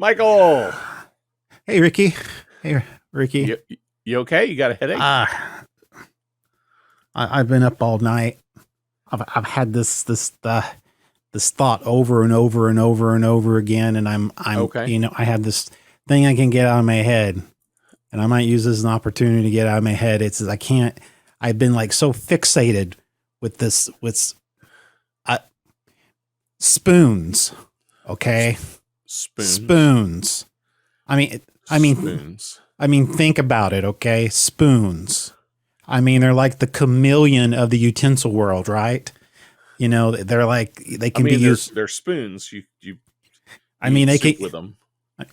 Michael. Hey, Ricky. Hey, Ricky. You okay? You got a headache? I've been up all night. I've had this thought over and over and over and over again, and I'm okay. I have this thing I can get out of my head, and I might use this as an opportunity to get out of my head. It's I can't. I've been like so fixated with this with spoons. Okay, spoons. I mean, spoons. Think about it. Okay, spoons. I mean, they're like the chameleon of the utensil world, right? You know, they're like, they can be used. They're spoons. You they can with them.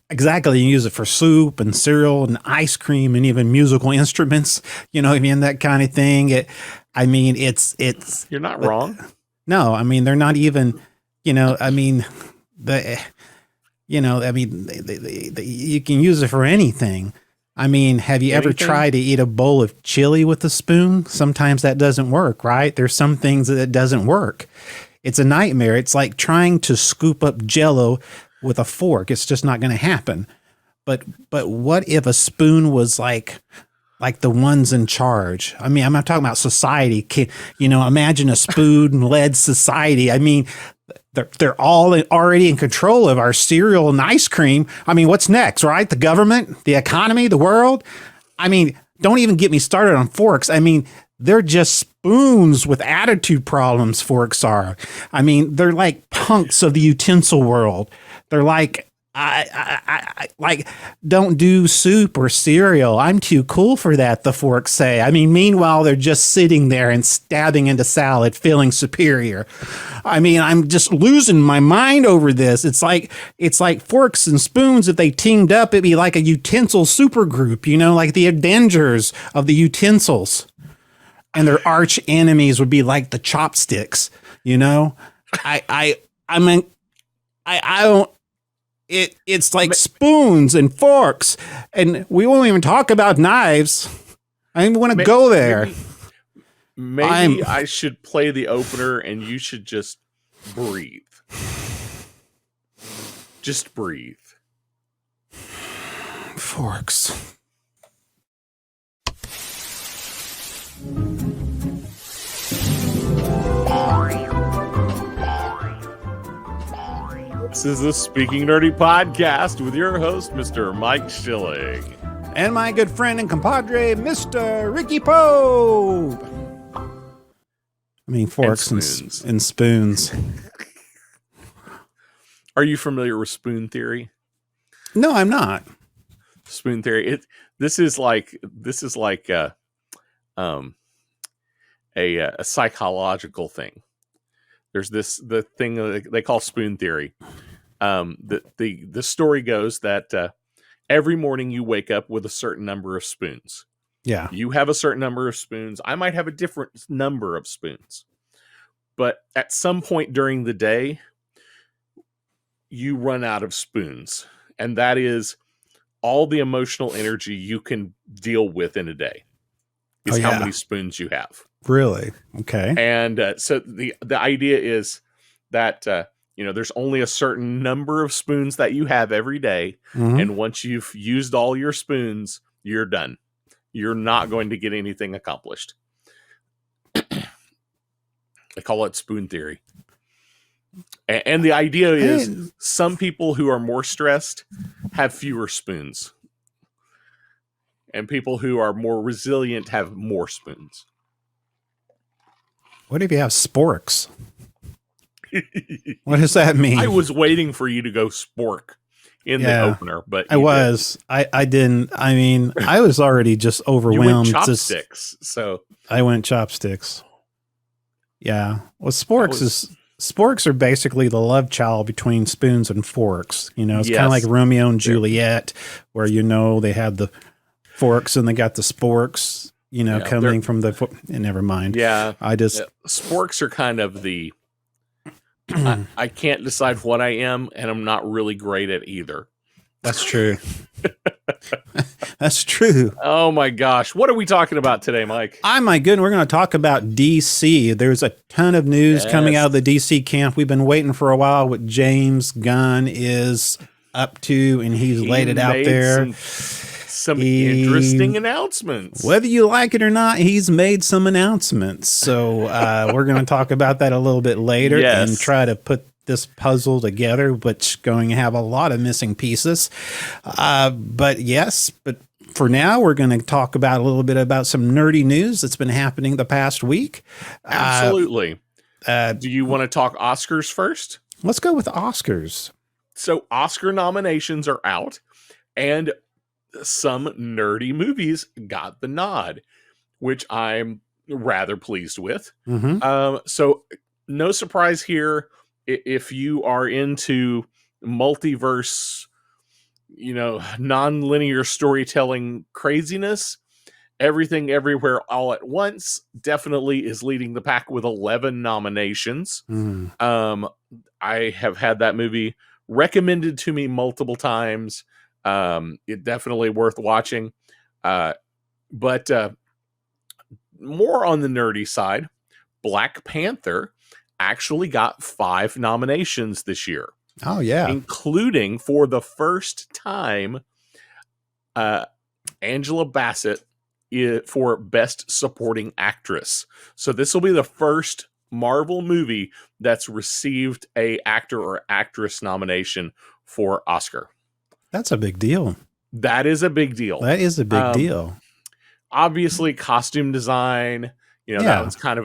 Exactly. You use it for soup and cereal and ice cream and even musical instruments, that kind of thing. You're not wrong. No, they're not even, you can use it for anything. Have you ever tried to eat a bowl of chili with a spoon? Sometimes that doesn't work, right? There's some things that doesn't work. It's a nightmare. It's like trying to scoop up Jell-O with a fork. It's just not going to happen. But what if a spoon was like the ones in charge? I'm not talking about society. Imagine a spoon-led society. They're all already in control of our cereal and ice cream. What's next, right? The government, the economy, the world. Don't even get me started on forks. They're just spoons with attitude problems, forks are. They're like punks of the utensil world. They're like, I don't do soup or cereal. I'm too cool for that, the forks say. Meanwhile, they're just sitting there and stabbing into salad, feeling superior. I'm just losing my mind over this. It's like forks and spoons. If they teamed up, it'd be like a utensil supergroup, like the Avengers of the utensils. And their arch enemies would be like the chopsticks, It's like spoons and forks, and we won't even talk about knives. I don't even want to go there. Maybe I should play the opener, and you should just breathe. Just breathe. Forks. This is the Speaking Nerdy podcast with your host, Mr. Mike Schilling. And my good friend and compadre, Mr. Ricky Pope. Forks and spoons. Are you familiar with spoon theory? No, I'm not. Spoon theory. This is like a psychological thing. There's the thing they call spoon theory. The story goes that every morning you wake up with a certain number of spoons. Yeah. You have a certain number of spoons. I might have a different number of spoons. But at some point during the day, you run out of spoons. And that is all the emotional energy you can deal with in a day is how many spoons you have. Really? Okay. And so the idea is that, there's only a certain number of spoons that you have every day. Mm-hmm. And once you've used all your spoons, you're done. You're not going to get anything accomplished. They call it spoon theory. And the idea is some people who are more stressed have fewer spoons. And people who are more resilient have more spoons. What if you have sporks? What does that mean? I was waiting for you to go spork in the opener, but I didn't. I was already just overwhelmed. You went chopsticks, so I went chopsticks. Yeah. Well, sporks are basically the love child between spoons and forks. It's kind of like Romeo and Juliet, where they had the forks and they got the sporks. Coming from the never mind. Yeah, sporks are kind of the. I can't decide what I am, and I'm not really great at either. That's true. That's true. Oh my gosh. What are we talking about today, Mike? My goodness, we're going to talk about DC. There's a ton of news coming out of the DC camp. We've been waiting for a while. What James Gunn is up to, and he's He laid it out made there. some interesting announcements. Whether you like it or not, he's made some announcements. So we're going to talk about that a little bit later and try to put this puzzle together, which going to have a lot of missing pieces. But for now, we're going to talk about a little bit about some nerdy news that's been happening the past week. Absolutely. Do you want to talk Oscars first? Let's go with Oscars. So Oscar nominations are out, and some nerdy movies got the nod, which I'm rather pleased with. So no surprise here. If you are into multiverse, non-linear storytelling craziness, Everything Everywhere All at Once definitely is leading the pack with 11 nominations. I have had that movie recommended to me multiple times. It definitely worth watching. But more on the nerdy side, Black Panther actually got 5 nominations this year. Oh, yeah. Including, for the first time, Angela Bassett for Best Supporting Actress. So this will be the first Marvel movie that's received a actor or actress nomination for Oscar. That's a big deal. That is a big deal. That is a big deal. Obviously, costume design, that one's kind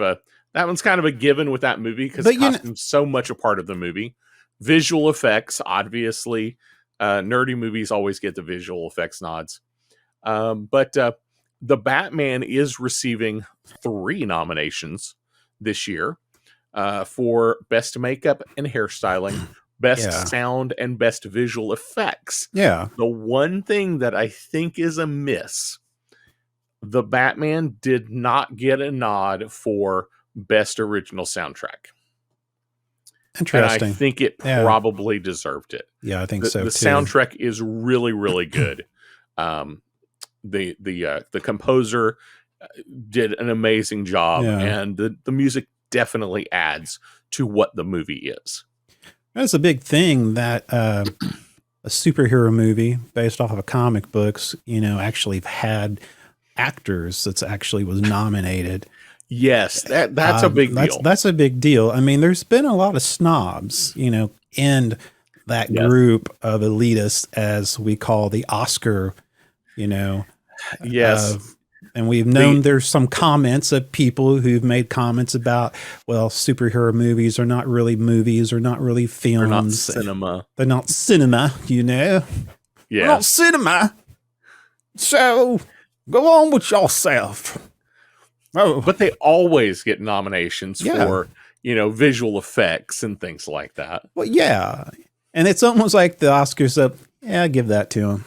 of a given with that movie because costume's so much a part of the movie. Visual effects, obviously, nerdy movies always get the visual effects nods. But the Batman is receiving 3 nominations this year for Best Makeup and Hairstyling, Best Sound, and Best Visual Effects. Yeah. The one thing that I think is a miss, the Batman did not get a nod for Best Original Soundtrack. Interesting. And I think it probably deserved it. Yeah, I think so too. The soundtrack is really, really good. The composer did an amazing job, and the music definitely adds to what the movie is. That's a big thing that a superhero movie based off of comic books, actually had actors that's actually was nominated. Yes, that's a big deal. That's a big deal. I mean, there's been a lot of snobs, in that group of elitists, as we call the Oscar, Yes. And we've known there's some comments of people who've made comments about, well, superhero movies are not really movies or not really films. They're not cinema. They're not cinema, Yeah. They're not cinema. So go on with yourself. Oh. But they always get nominations for, visual effects and things like that. Well, yeah. And it's almost like the Oscars give that to them.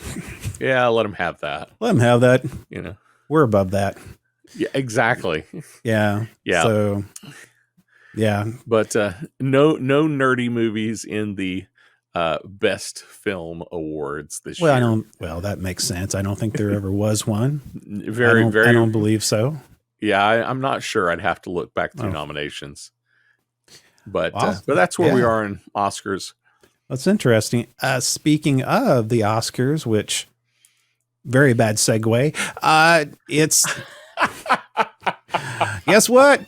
Yeah, let them have that. Let them have that. We're above that. Yeah, exactly. Yeah. Yeah. So, yeah. But no nerdy movies in the Best Film Awards this year. Well, that makes sense. I don't think there ever was one. I don't believe so. Yeah, I'm not sure. I'd have to look back through nominations. But that's where we are in Oscars. That's interesting. Speaking of the Oscars, which very bad segue. It's guess what?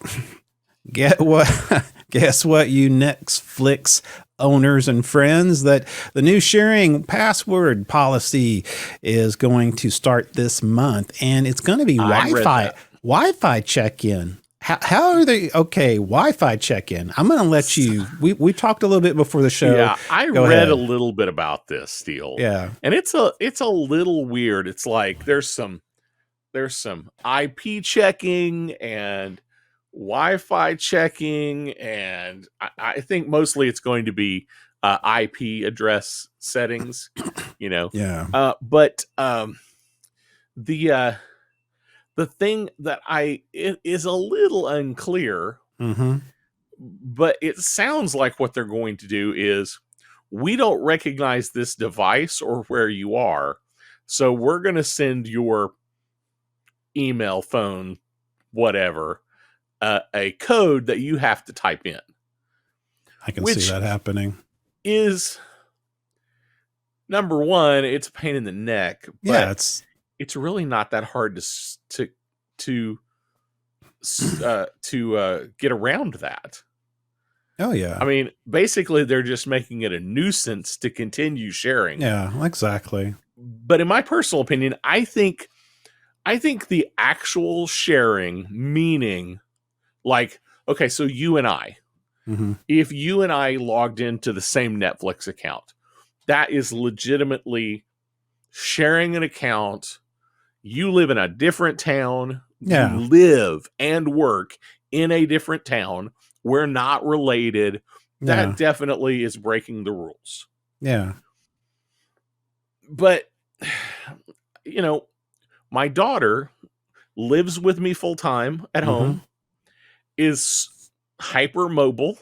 Guess what, you Netflix owners and friends, that the new sharing password policy is going to start this month, and it's going to be Wi-Fi check-in. How are they? Okay, Wi-Fi check-in. I'm going to let you. We talked a little bit before the show. Yeah, I read a little bit about this, Steele. Yeah, and it's a little weird. It's like there's some IP checking and Wi-Fi checking, and I think mostly it's going to be IP address settings. Yeah. But the thing that it is a little unclear, but it sounds like what they're going to do is, we don't recognize this device or where you are, so we're going to send your email, phone, whatever, a code that you have to type in. I can see that happening. Is number one, it's a pain in the neck, Yeah, but it's really not that hard to get around that. oh yeah. I mean, basically, they're just making it a nuisance to continue sharing. Yeah, exactly. But in my personal opinion, I think the actual sharing, meaning like, okay, so you and I, if you and I logged into the same Netflix account, that is legitimately sharing an account. You live in a different town. Yeah. You live and work in a different town. We're not related. That definitely is breaking the rules. Yeah. But, you know, my daughter lives with me full time at home, is hyper mobile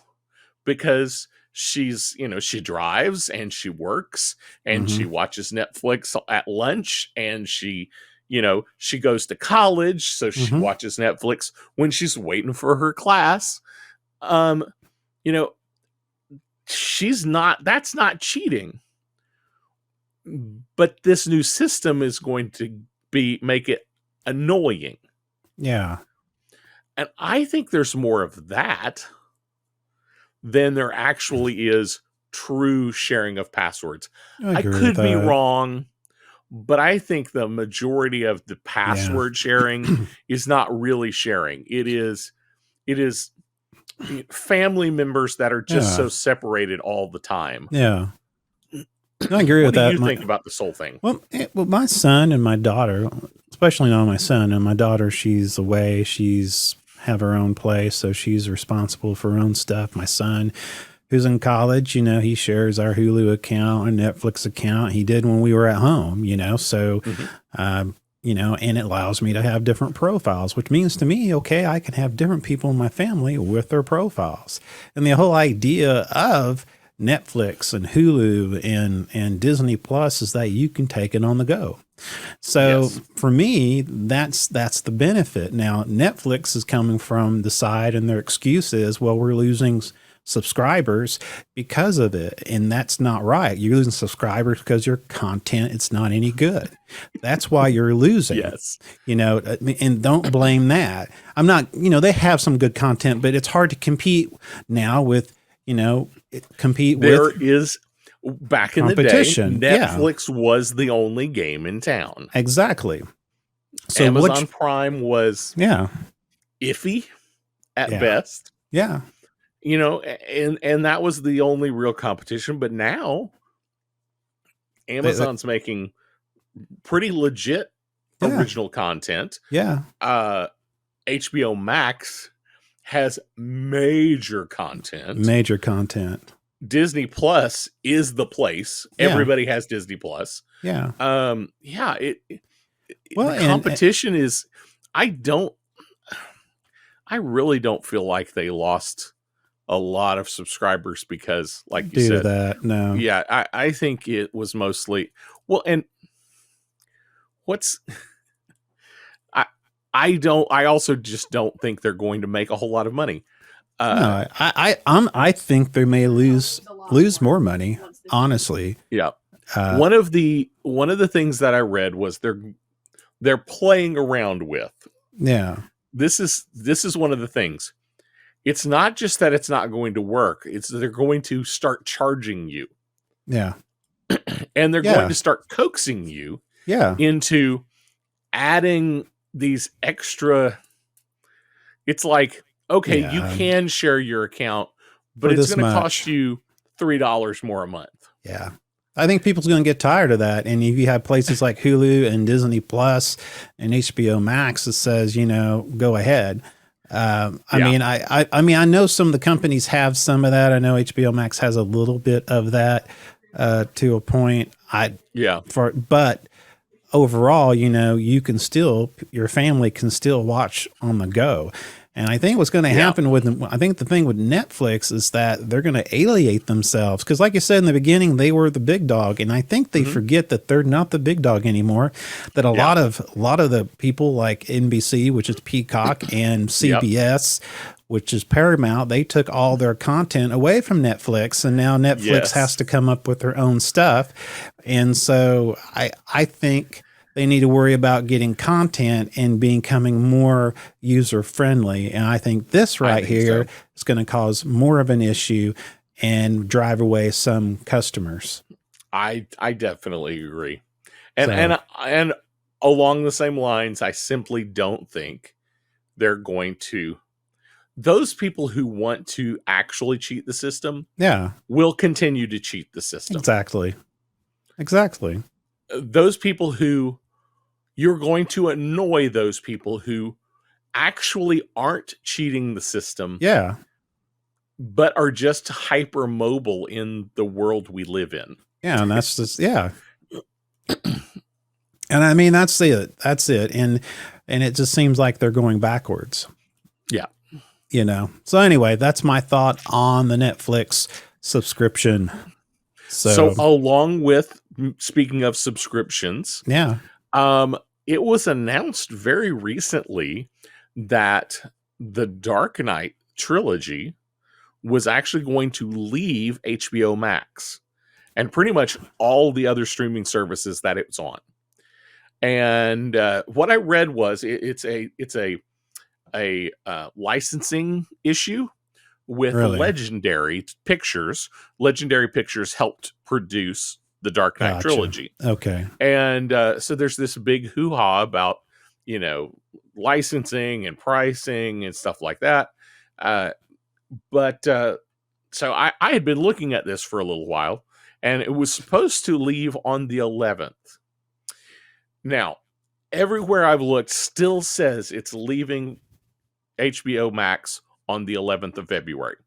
because she's, she drives and she works and she watches Netflix at lunch, and she goes to college, so she watches Netflix when she's waiting for her class. You know, that's not cheating. But this new system is going to make it annoying. Yeah. And I think there's more of that than there actually is true sharing of passwords. I could be wrong, but I think the majority of the password sharing is not really sharing. It is family members that are just so separated all the time. Yeah. I agree with that. What do you think about this whole thing? Well, my son and my daughter, especially not my son and my daughter, she's away. She's have her own place, so she's responsible for her own stuff. My son, who's in college, he shares our Hulu account and Netflix account. He did when we were at home, so, and it allows me to have different profiles, which means to me, okay, I can have different people in my family with their profiles. And the whole idea of Netflix and Hulu and Disney Plus is that you can take it on the go. So for me, that's the benefit. Now, Netflix is coming from the side, and their excuse is, well, we're losing subscribers because of it. And that's not right. You're losing subscribers because your content, it's not any good. That's why you're losing. Yes. And don't blame that. I'm not, they have some good content, but it's hard to compete now with, There is, back in the day, competition. Netflix was the only game in town. Exactly. So Amazon Prime was iffy at best. Yeah. And that was the only real competition. But now Amazon's making pretty legit original content. Yeah. HBO Max has major content. Disney Plus is the place. Yeah. Everybody has Disney Plus. Yeah. The competition is, I really don't feel like they lost a lot of subscribers because, like you said, that. No. Yeah, I think it was mostly, and I also just don't think they're going to make a whole lot of money. No, I think they may lose more money, honestly. Yeah. One of the things that I read was they're playing around with. Yeah. This is one of the things. It's not just that it's not going to work. It's that they're going to start charging you. Yeah. And they're going to start coaxing you into adding these extra. It's like, okay, you can share your account, but it's going to cost you $3 more a month. Yeah. I think people's going to get tired of that. And if you have places like Hulu and Disney Plus and HBO Max that says, go ahead. I mean, I know some of the companies have some of that. I know HBO Max has a little bit of that to a point. But overall, you can still, your family can still watch on the go. And I think what's going to happen I think the thing with Netflix is that they're going to alienate themselves. Because like you said in the beginning, they were the big dog. And I think they forget that they're not the big dog anymore. That a lot of the people like NBC, which is Peacock, and CBS, which is Paramount. They took all their content away from Netflix, and now Netflix has to come up with their own stuff. And so I think they need to worry about getting content and becoming more user friendly. And I think this right here is going to cause more of an issue and drive away some customers. I definitely agree. And along the same lines, I simply don't think they're going to. Those people who want to actually cheat the system, will continue to cheat the system. Exactly. Those people who, you're going to annoy those people who actually aren't cheating the system. Yeah. But are just hypermobile in the world we live in. Yeah, and that's just And I mean, that's it. And it just seems like they're going backwards. Yeah. So anyway, that's my thought on the Netflix subscription. So along with, speaking of subscriptions, it was announced very recently that the Dark Knight trilogy was actually going to leave HBO Max and pretty much all the other streaming services that it was on. And what I read was it's a licensing issue with Legendary Pictures. Legendary Pictures helped produce the Dark Knight trilogy. Okay. And so there's this big hoo-ha about, licensing and pricing and stuff like that. But so I had been looking at this for a little while, and it was supposed to leave on the 11th. Now, everywhere I've looked still says it's leaving HBO Max on the 11th of February,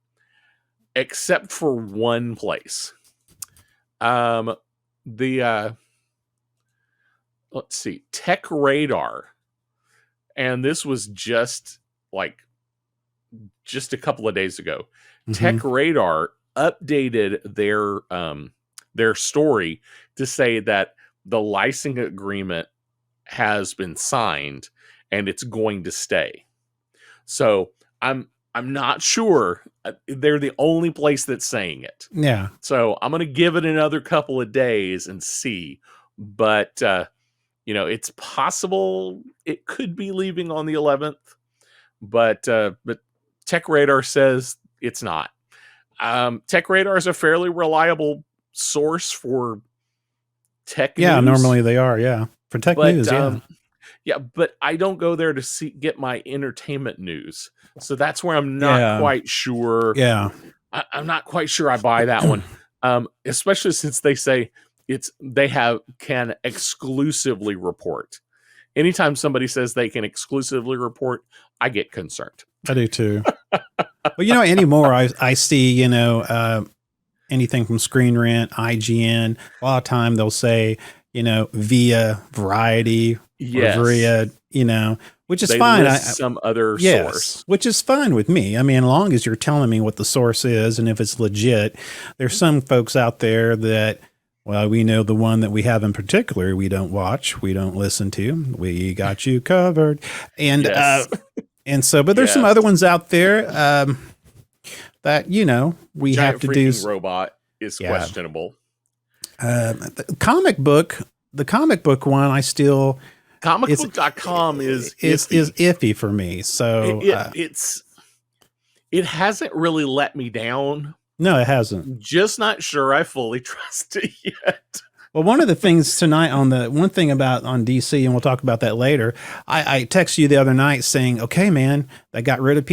except for one place. Let's see, Tech Radar, and this was just a couple of days ago. Mm-hmm. Tech Radar updated their story to say that the licensing agreement has been signed and it's going to stay. So I'm not sure. They're the only place that's saying it. Yeah. So I'm going to give it another couple of days and see. But it's possible it could be leaving on the 11th. But Tech Radar says it's not. Tech Radar is a fairly reliable source for tech news. Yeah, normally they are, for tech news, but I don't go there to get my entertainment news. So that's where I'm not quite sure. Yeah. I'm not quite sure I buy that one. Especially since they say can exclusively report. Anytime somebody says they can exclusively report, I get concerned. I do too. Well, anymore I see, anything from Screen Rant, IGN. A lot of time they'll say, via Variety, or via, which is fine. Some other source, which is fine with me. I mean, as long as you're telling me what the source is and if it's legit. There's some folks out there that, well, we know the one that we have in particular, we don't watch, we don't listen to. We got you covered. And and so, but there's some other ones out there that, we Giant have to do. Robot is questionable. The comic book one, I still. Comicbook.com is iffy for me. So it hasn't really let me down. No, it hasn't. Just not sure I fully trust it yet. Well, one of the things tonight on DC, and we'll talk about that later. I texted you the other night saying, "Okay, man, they got rid of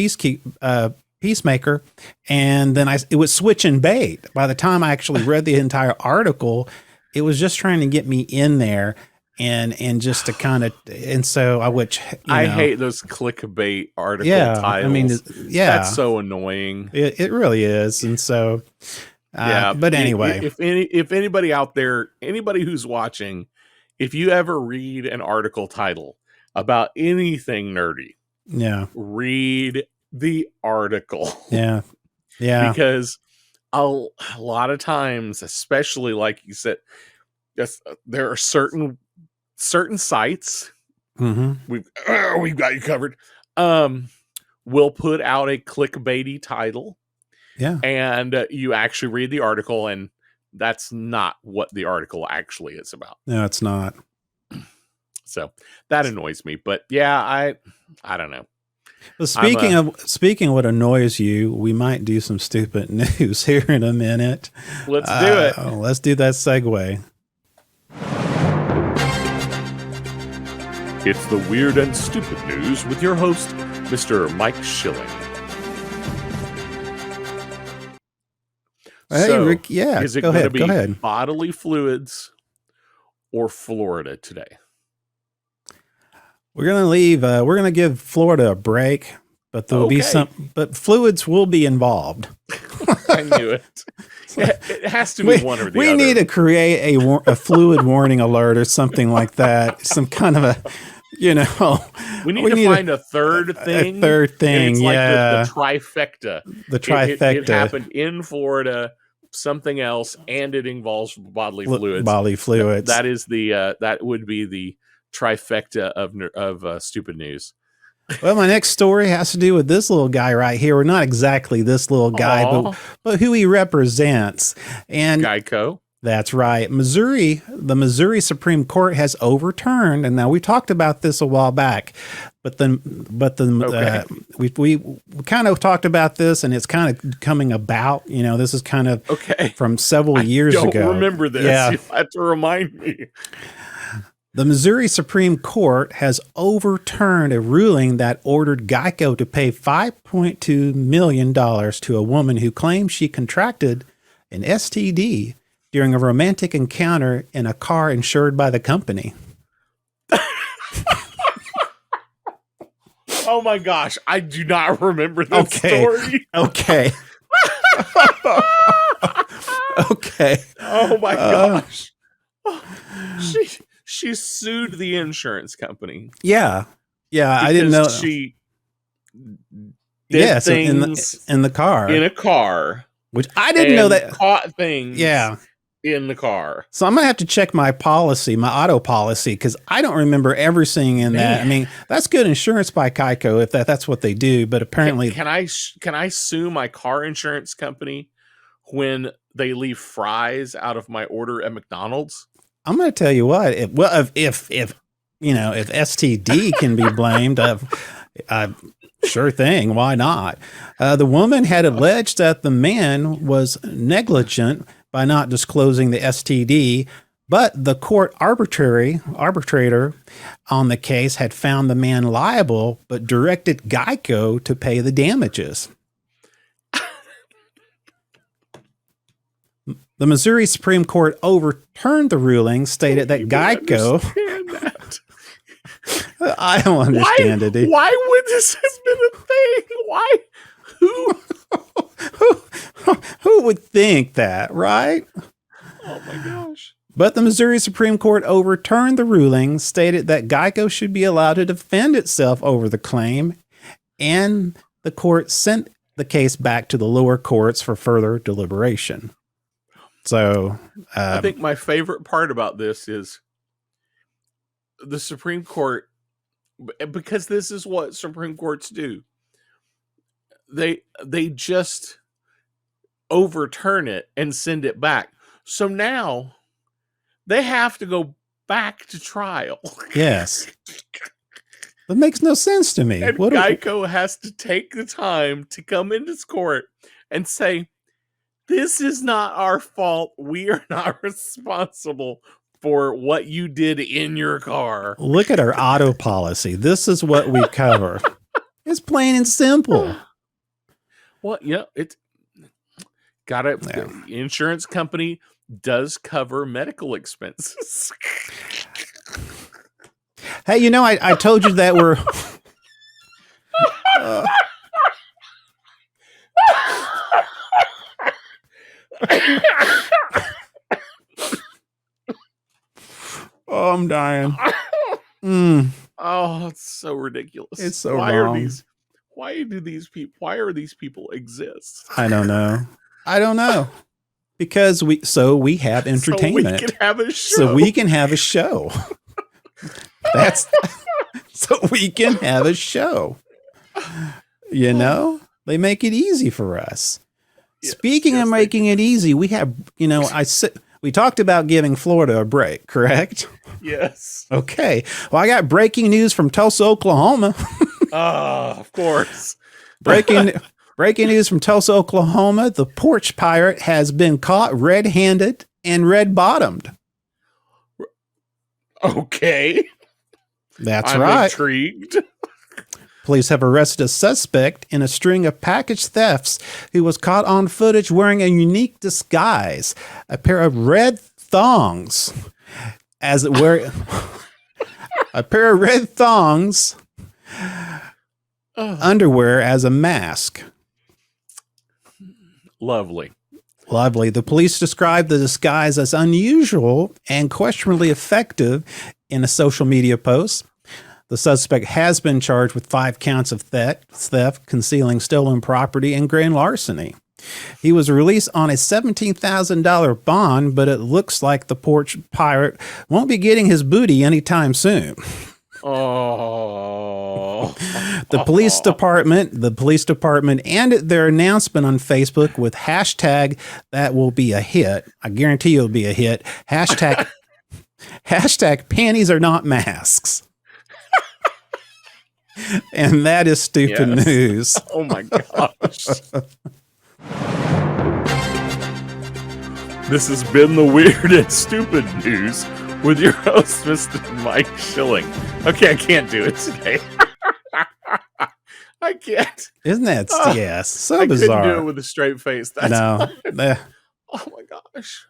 Peacemaker," and then it was switch and bait. By the time I actually read the entire article, it was just trying to get me in there and just to kind of, and so I hate those clickbait article titles. I mean, that's so annoying. It really is, and so. But anyway, if anybody out there, anybody who's watching, if you ever read an article title about anything nerdy, read the article. Yeah. Because a lot of times, especially like you said, there are certain sites. Mm-hmm. We've got you covered. will put out a clickbaity title. Yeah. And you actually read the article, and that's not what the article actually is about. No, it's not. So that annoys me. But yeah, I don't know. Well, speaking of what annoys you, we might do some stupid news here in a minute. Let's do it. Let's do that segue. It's the Weird and Stupid News with your host, Mr. Mike Schilling. Hey, so, Rick, yeah, is it go going to ahead. be bodily fluids or Florida today? We're gonna leave. We're gonna give Florida a break, but there will be some. But fluids will be involved. I knew it. It has to be one or the other. We need to create a fluid warning alert or something like that. Some kind of a, we need to find a third thing. A third thing, it's yeah. Like the trifecta. The trifecta. It happened in Florida. Something else, and it involves bodily fluids. Bodily fluids. That is that would be the trifecta of stupid news. Well, my next story has to do with this little guy right here. Well, not exactly this little guy, but who he represents. And Geico. That's right. The Missouri Supreme Court has overturned, and now we talked about this a while back, we kind of talked about this, and it's kind of coming about. This is kind of from several years ago. I don't remember this. Yeah. You have to remind me. The Missouri Supreme Court has overturned a ruling that ordered Geico to pay $5.2 million to a woman who claimed she contracted an STD during a romantic encounter in a car insured by the company. Oh my gosh, I do not remember this story. Okay. Okay. Oh my gosh. She sued the insurance company. Yeah. Yeah, I didn't know. She did things in the car. In a car. Which I didn't know that. Caught things. Yeah. In the car. So I'm going to have to check my auto policy, because I don't remember ever seeing in that. I mean, that's good insurance by Geico if that's what they do, but apparently... Can I sue my car insurance company when they leave fries out of my order at McDonald's? I'm going to tell you what, if STD can be blamed, sure thing, why not? The woman had alleged that the man was negligent by not disclosing the STD, but the court arbitrator on the case had found the man liable, but directed Geico to pay the damages. The Missouri Supreme Court overturned the ruling, stated that Geico... I don't understand it. Why would this have been a thing? Why? Who would think that, right? Oh my gosh. But the Missouri Supreme Court overturned the ruling, stated that Geico should be allowed to defend itself over the claim, and the court sent the case back to the lower courts for further deliberation. So I think my favorite part about this is the Supreme Court, because this is what Supreme Courts do. They just overturn it and send it back. So now they have to go back to trial. Yes. That makes no sense to me. And Geico has to take the time to come into court and say, this is not our fault. We are not responsible for what you did in your car. Look at our auto policy. This is what we cover. It's plain and simple. Well, yeah, it's got it. Yeah. The insurance company does cover medical expenses. Hey, I told you that we're... Oh, I'm dying. Oh, it's so ridiculous. It's so wrong. Why are these people exist? I don't know. Because we have entertainment. So we can have a show. So we can have a show. So we can have a show. You know, they make it easy for us. Speaking Yes, of making it easy, we have, we talked about giving Florida a break, correct? Yes. Okay. Well, I got breaking news from Tulsa, Oklahoma. Of course. Breaking news from Tulsa, Oklahoma. The porch pirate has been caught red-handed and red-bottomed. Okay. That's I'm right. intrigued. Police have arrested a suspect in a string of package thefts who was caught on footage wearing a unique disguise, a pair of red thongs, a pair of red thongs, underwear as a mask. Lovely. The police described the disguise as unusual and questionably effective in a social media post. The suspect has been charged with 5 counts of theft, concealing stolen property, and grand larceny. He was released on a $17,000 bond, but it looks like the porch pirate won't be getting his booty anytime soon. Oh. The police department ended their announcement on Facebook with hashtag that will be a hit. I guarantee it'll be a hit. Hashtag panties are not masks. And that is stupid news. Oh my gosh. This has been the weird and stupid news with your host, Mr. Mike Schilling. Okay, I can't do it today. I can't. Isn't that so I bizarre? I couldn't do it with a straight face. That's no. Oh my gosh.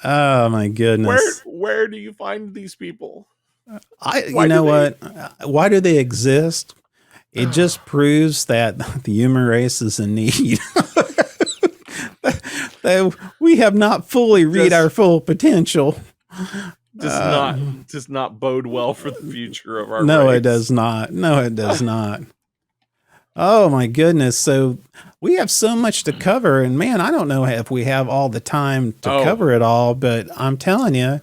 Oh my goodness. Where do you find these people? Why do they exist? It just proves that the human race is in need. We have not fully reached our full potential. Does not bode well for the future of our race. No, it does not. No, it does not. Oh my goodness. So we have so much to cover, and man, I don't know if we have all the time to cover it all, but I'm telling you,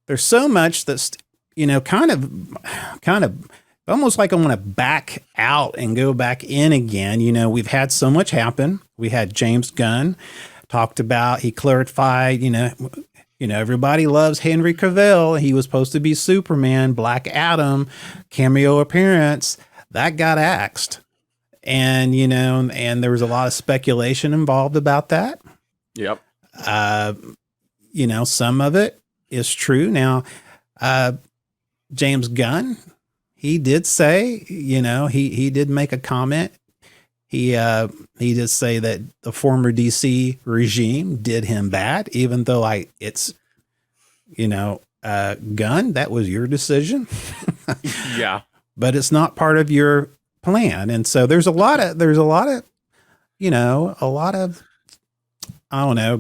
there's so much that's, kind of almost like I want to back out and go back in again. We've had so much happen. We had James Gunn talked about, he clarified, everybody loves Henry Cavill. He was supposed to be Superman, Black Adam, cameo appearance. That got axed. And, and there was a lot of speculation involved about that. Yep. Some of it is true. Now, James Gunn, he did say, he did make a comment. He did say that the former DC regime did him bad, even though Gunn, that was your decision. Yeah. But it's not part of your plan. And so there's a lot of,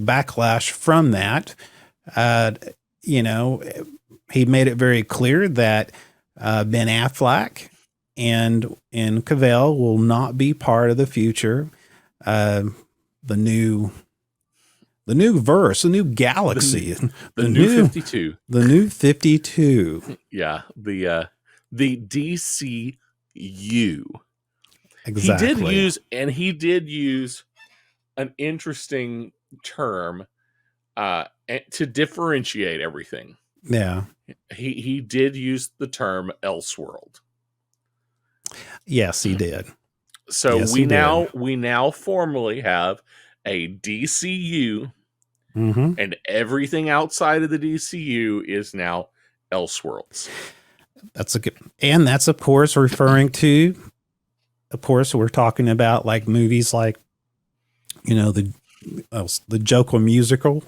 backlash from that. He made it very clear that Ben Affleck and Cavill will not be part of the future. The new verse, the new galaxy, the new 52. The new 52. Yeah, the DCU. Exactly. He did use an interesting term to differentiate everything. Yeah. He did use the term Elseworld. Yes, he did. So we now formally have a DCU, and everything outside of the DCU is now Elseworlds. That's that's of course referring to, we're talking about like movies like, the Joker musical,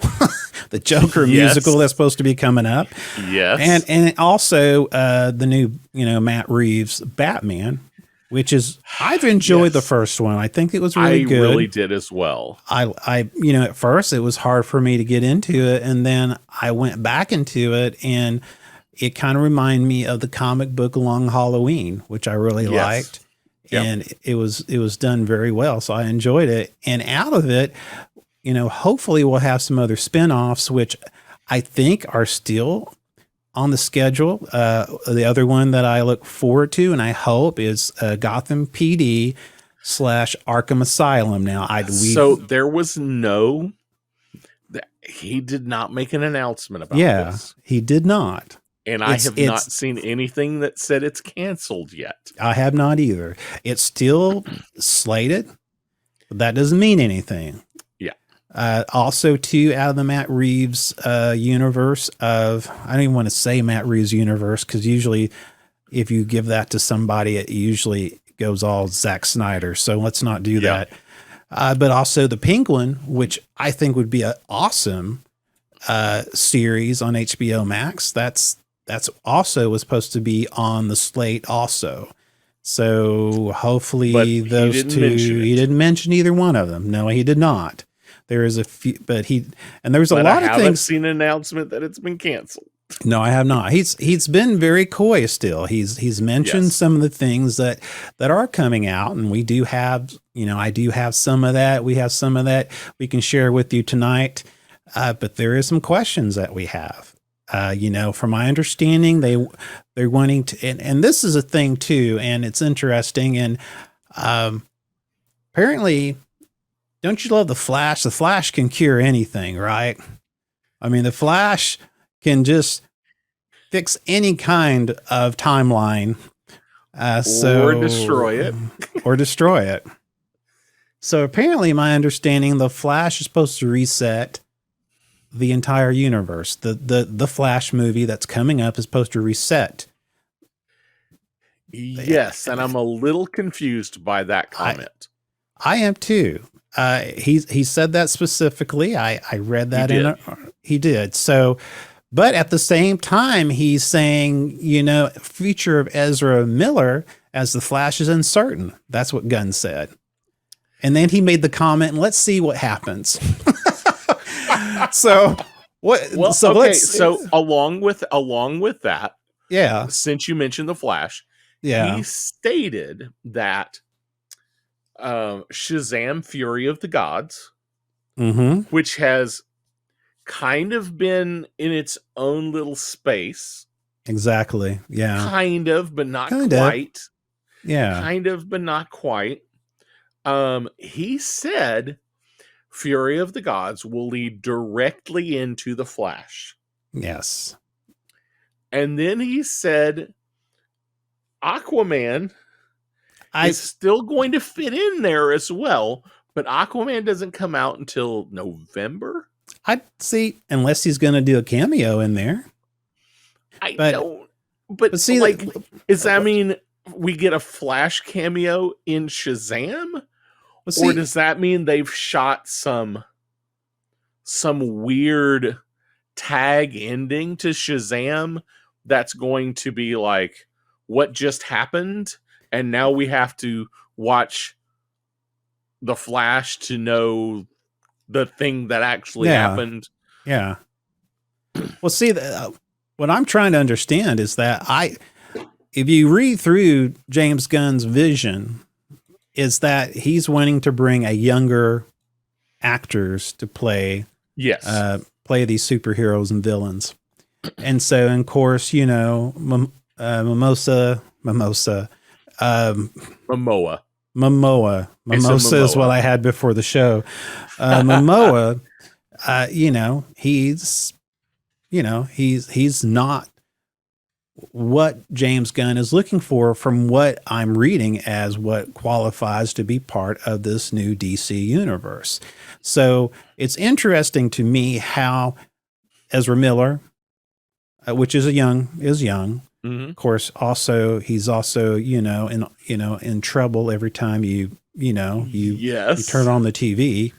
the Joker musical that's supposed to be coming up. Yes. And also the new, Matt Reeves Batman, which is, I've enjoyed the first one. I think it was really good. I really did as well. I at first it was hard for me to get into it, and then I went back into it, and it kind of reminded me of the comic book Long Halloween, which I really liked. Yep. And it was done very well. So I enjoyed it. And out of it, hopefully we'll have some other spinoffs, which I think are still on the schedule, the other one that I look forward to and I hope is Gotham PD / Arkham Asylum. Now, so there was no, he did not make an announcement about this. He did not. And I have not seen anything that said it's canceled yet. I have not either. It's still slated, but that doesn't mean anything. Yeah. Also, too, out of the Matt Reeves universe of, I don't even want to say Matt Reeves universe, because usually if you give that to somebody, it usually goes all Zack Snyder. So let's not do that. But also the Penguin, which I think would be an awesome series on HBO Max. That's also was supposed to be on the slate also. So hopefully those two, he didn't mention either one of them. No, he did not. There is a few, but there's a lot of things. I haven't seen an announcement that it's been canceled. No, I have not. He's been very coy still. He's mentioned some of the things that are coming out, and we do have, I do have some of that. We have some of that we can share with you tonight. But there is some questions that we have. From my understanding, they're wanting to, and this is a thing too, and it's interesting. And apparently, don't you love the Flash? The Flash can cure anything, right? I mean, the Flash can just fix any kind of timeline, or destroy it, So apparently, my understanding, the Flash is supposed to reset the entire universe. The Flash movie that's coming up is supposed to reset. Yes, and I'm a little confused by that comment. I am too. He said that specifically. I read that he did. So, but at the same time, he's saying, future of Ezra Miller as the Flash is uncertain. That's what Gunn said. And then he made the comment, let's see what happens. So what? Well, so okay. So along with that, since you mentioned the Flash, he stated that Shazam: Fury of the Gods, which has kind of been in its own little space, exactly, kind of, but not quite, kind of, but not quite. He said Fury of the Gods will lead directly into the Flash. Yes. And then he said Aquaman is still going to fit in there as well, but Aquaman doesn't come out until November. I'd see, unless he's going to do a cameo in there. But see, does that mean we get a Flash cameo in Shazam? Or does that mean they've shot some weird tag ending to Shazam that's going to be like, what just happened? And now we have to watch the Flash to know the thing that actually happened. Yeah. Well, see, what I'm trying to understand is that if you read through James Gunn's vision, is that he's wanting to bring a younger actors to play these superheroes and villains. And so, of course, Momoa is what I had before the show. Momoa, he's not what James Gunn is looking for from what I'm reading as what qualifies to be part of this new DC universe. So it's interesting to me how Ezra Miller, which is young. Mm-hmm. Of course, also he's also in trouble every time you turn on the TV.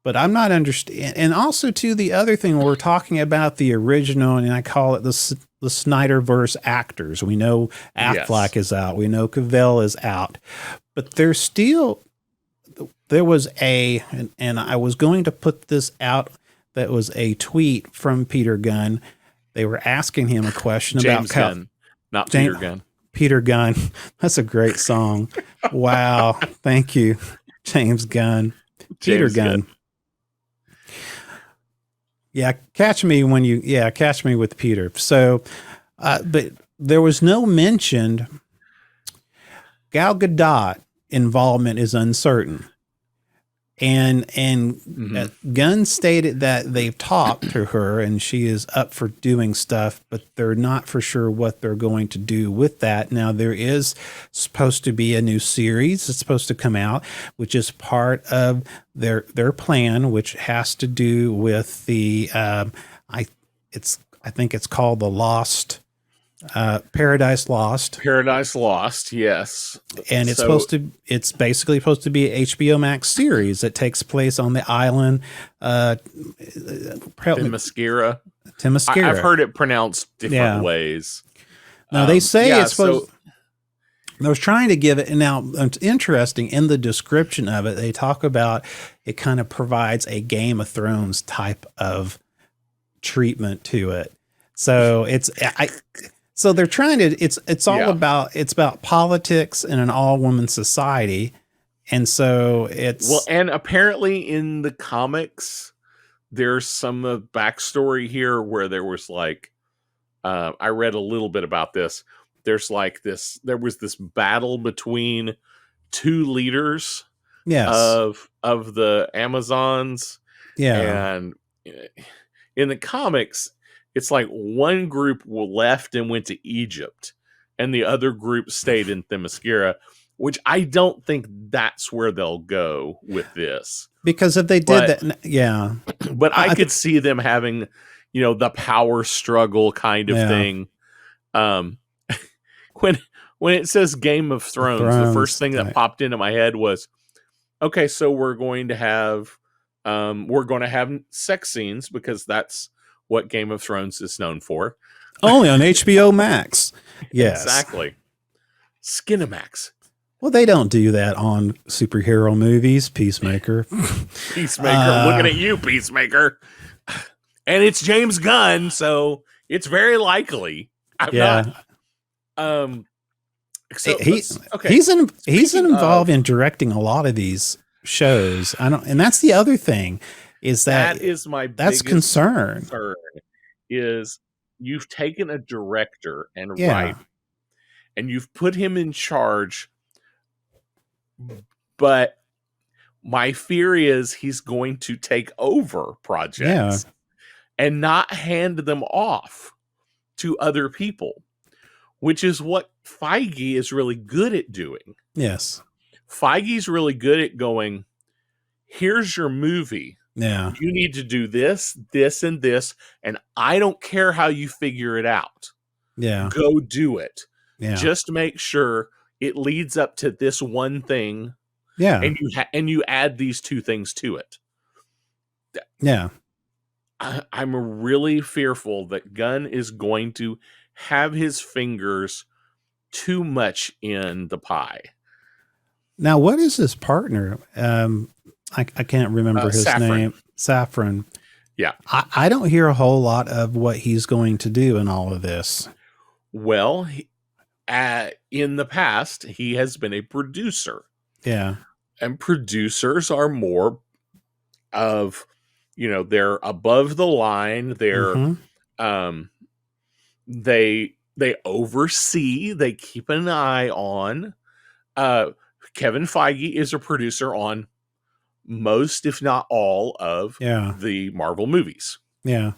But I'm not understanding. And also, too, the other thing, we're talking about the original, and I call it the Snyderverse actors. We know Affleck is out. We know Cavill is out. But there was and I was going to put this out, that was a tweet from Peter Gunn. They were asking him a question James Gunn, not Peter Gunn. Peter Gunn. That's a great song. Wow. Thank you, James Gunn. Peter Gunn. Yeah, catch me with Peter. So, but there was no mentioned Gal Gadot involvement is uncertain. And Gunn stated that they've talked to her and she is up for doing stuff, but they're not for sure what they're going to do with that. Now there is supposed to be a new series that's supposed to come out, which is part of their plan, which has to do with the I think it's called the Lost. Paradise Lost. Paradise Lost, yes. And it's basically supposed to be a HBO Max series that takes place on the island Themyscira. I've heard it pronounced different ways. Now they say it's supposed I was trying to give it, and now it's interesting in the description of it, they talk about it kind of provides a Game of Thrones type of treatment to it. So so they're trying to, it's all about politics in an all woman society. And so and apparently in the comics, there's some backstory here where there was like, I read a little bit about this. There was this battle between two leaders of the Amazons. Yeah. And in the comics, it's like one group left and went to Egypt, and the other group stayed in Themyscira, which I don't think that's where they'll go with this. Because if they did that, yeah. But I could see them having, the power struggle kind of thing. When it says Game of Thrones, the first thing that popped into my head was, okay, so we're going to have sex scenes because that's what Game of Thrones is known for. Only on HBO Max. Yes. Exactly. Skinamax. Well, they don't do that on superhero movies. Peacemaker. Peacemaker. Looking at you, Peacemaker. And it's James Gunn, so it's very likely. He's involved in directing a lot of these shows. And that's the other thing. That is my biggest concern is you've taken a director and writer and you've put him in charge, but my fear is he's going to take over projects and not hand them off to other people, which is what Feige is really good at doing. Yes. Feige's really good at going, here's your movie. Yeah. You need to do this, this, and this, and I don't care how you figure it out. Yeah. Go do it. Yeah. Just make sure it leads up to this one thing. Yeah. And you add these two things to it. Yeah. I'm really fearful that Gunn is going to have his fingers too much in the pie. Now, what is his partner? I can't remember his name. Safran. Yeah. I don't hear a whole lot of what he's going to do in all of this. Well, in the past, he has been a producer. Yeah. And producers are more of, they're above the line. They're, they oversee, they keep an eye on. Kevin Feige is a producer on most, if not all, of the Marvel movies. Yeah.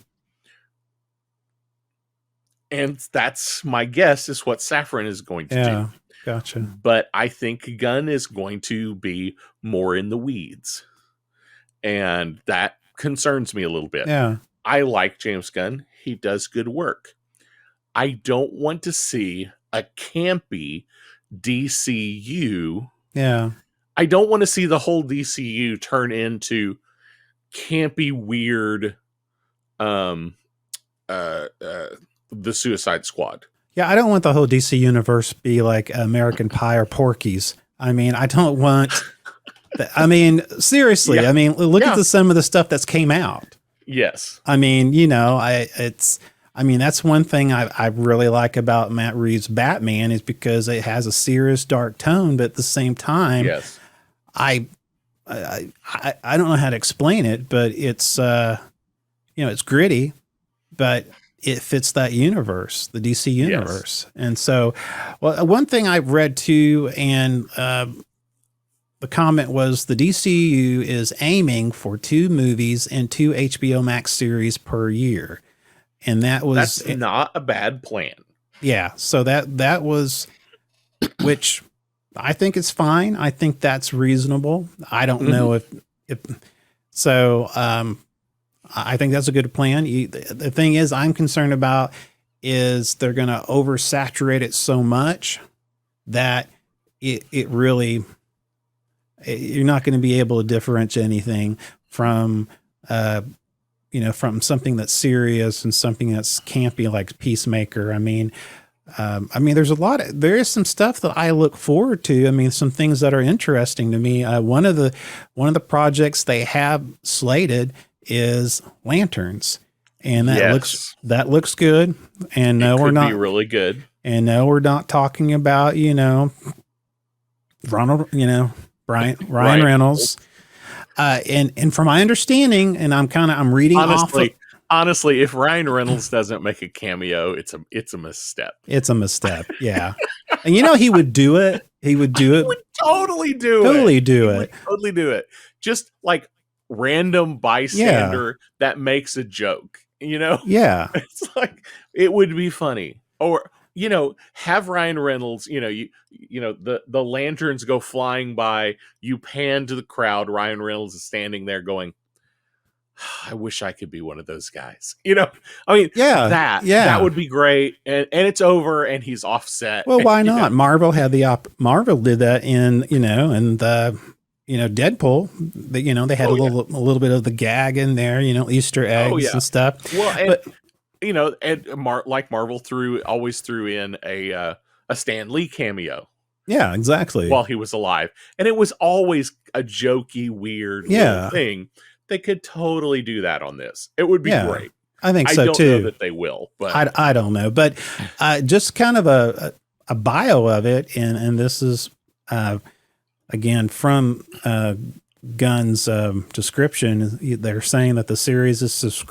And that's my guess is what Safran is going to do. Gotcha. But I think Gunn is going to be more in the weeds. And that concerns me a little bit. Yeah. I like James Gunn. He does good work. I don't want to see a campy DCU. Yeah. I don't want to see the whole DCU turn into campy, weird, the Suicide Squad. Yeah, I don't want the whole DC universe be like American Pie or Porky's. I mean, I don't want. Seriously. Yeah. I mean, look at some of the stuff that's came out. Yes. I mean, that's one thing I really like about Matt Reeves' Batman is because it has a serious, dark tone, but at the same time, I don't know how to explain it, but it's it's gritty, but it fits that universe, the DC universe. Yes. And so, well, one thing I've read too, and the comment was the DCU is aiming for 2 movies and 2 HBO Max series per year. And that's not a bad plan. Yeah. So that was, which I think is fine. I think that's reasonable. I don't know if so, I think that's a good plan. The thing is, I'm concerned about is they're going to oversaturate it so much that it really, you're not going to be able to differentiate anything from, from something that's serious and something that's campy like Peacemaker. I mean, there is some stuff that I look forward to. I mean, some things that are interesting to me. One of the projects they have slated is Lanterns, and that looks good. And no, we're not be really good. And no, we're not talking about Ryan Reynolds. And from my understanding, and I'm reading honestly, if Ryan Reynolds doesn't make a cameo, it's a misstep. It's a misstep. Yeah. And he would do it. He would do it. He would totally do it. Just like random bystander that makes a joke, Yeah. It's like, it would be funny. Or, have Ryan Reynolds, the lanterns go flying by, you pan to the crowd, Ryan Reynolds is standing there going, I wish I could be one of those guys. That would be great. And it's over and he's offset. Well, why not? Marvel had Marvel did that in, Deadpool, they had a little bit of the gag in there, Easter eggs and stuff. Well, like Marvel always threw in a Stan Lee cameo. Yeah, exactly. While he was alive. And it was always a jokey, weird little thing. They could totally do that on this. It would be great. I think so too. I don't know that they will, but I don't know. But just kind of a bio of it, and this is again from Gunn's description. They're saying that the series is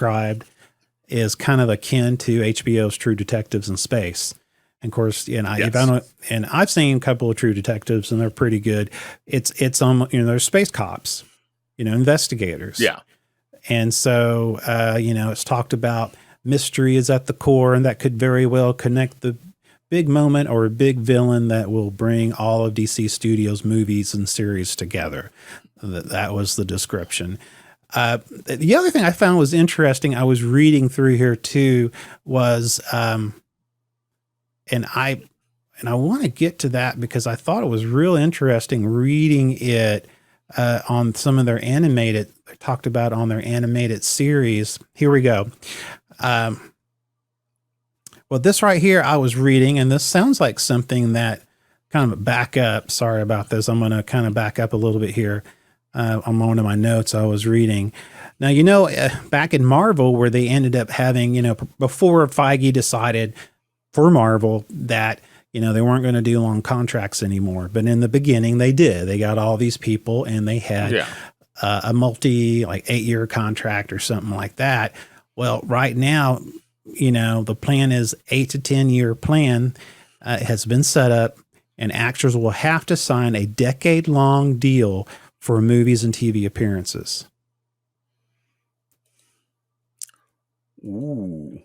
kind of akin to HBO's True Detectives in Space. And of course, I've seen a couple of True Detectives, and they're pretty good. It's on they're space cops, investigators. Yeah. And so, it's talked about mystery is at the core, and that could very well connect the big moment or a big villain that will bring all of DC Studios movies and series together. That was the description. The other thing I found was interesting, I was reading through here too, was, and I want to get to that because I thought it was real interesting reading it on some of their they talked about on their animated series. Here we go. Well, this right here I was reading, and this sounds like something that kind of back up. Sorry about this. I'm going to kind of back up a little bit here. On one of my notes I was reading. Now, back in Marvel, where they ended up having, before Feige decided for Marvel that, they weren't going to do long contracts anymore. But in the beginning, they did. They got all these people, and they had a 8-year contract or something like that. Well, right now, the plan is 8 to 10 year plan has been set up, and actors will have to sign a decade-long deal for movies and TV appearances. Ooh.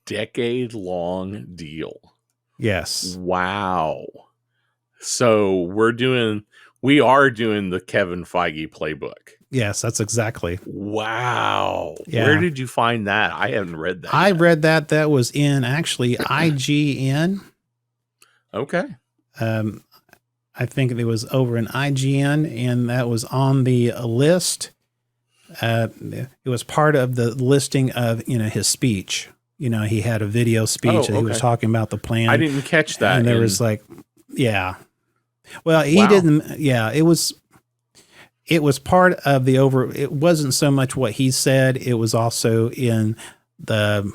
Decade-long deal. Yes. Wow. So we are doing the Kevin Feige playbook. Yes, that's exactly. Wow. Yeah. Where did you find that? I haven't read that. I read that. That was in actually IGN. Okay. I think it was over in IGN, and that was on the list. It was part of the listing of, his speech. He had a video speech and he was talking about the plan. I didn't catch that. And there was well, he didn't. Yeah, it was part of the it wasn't so much what he said. It was also in the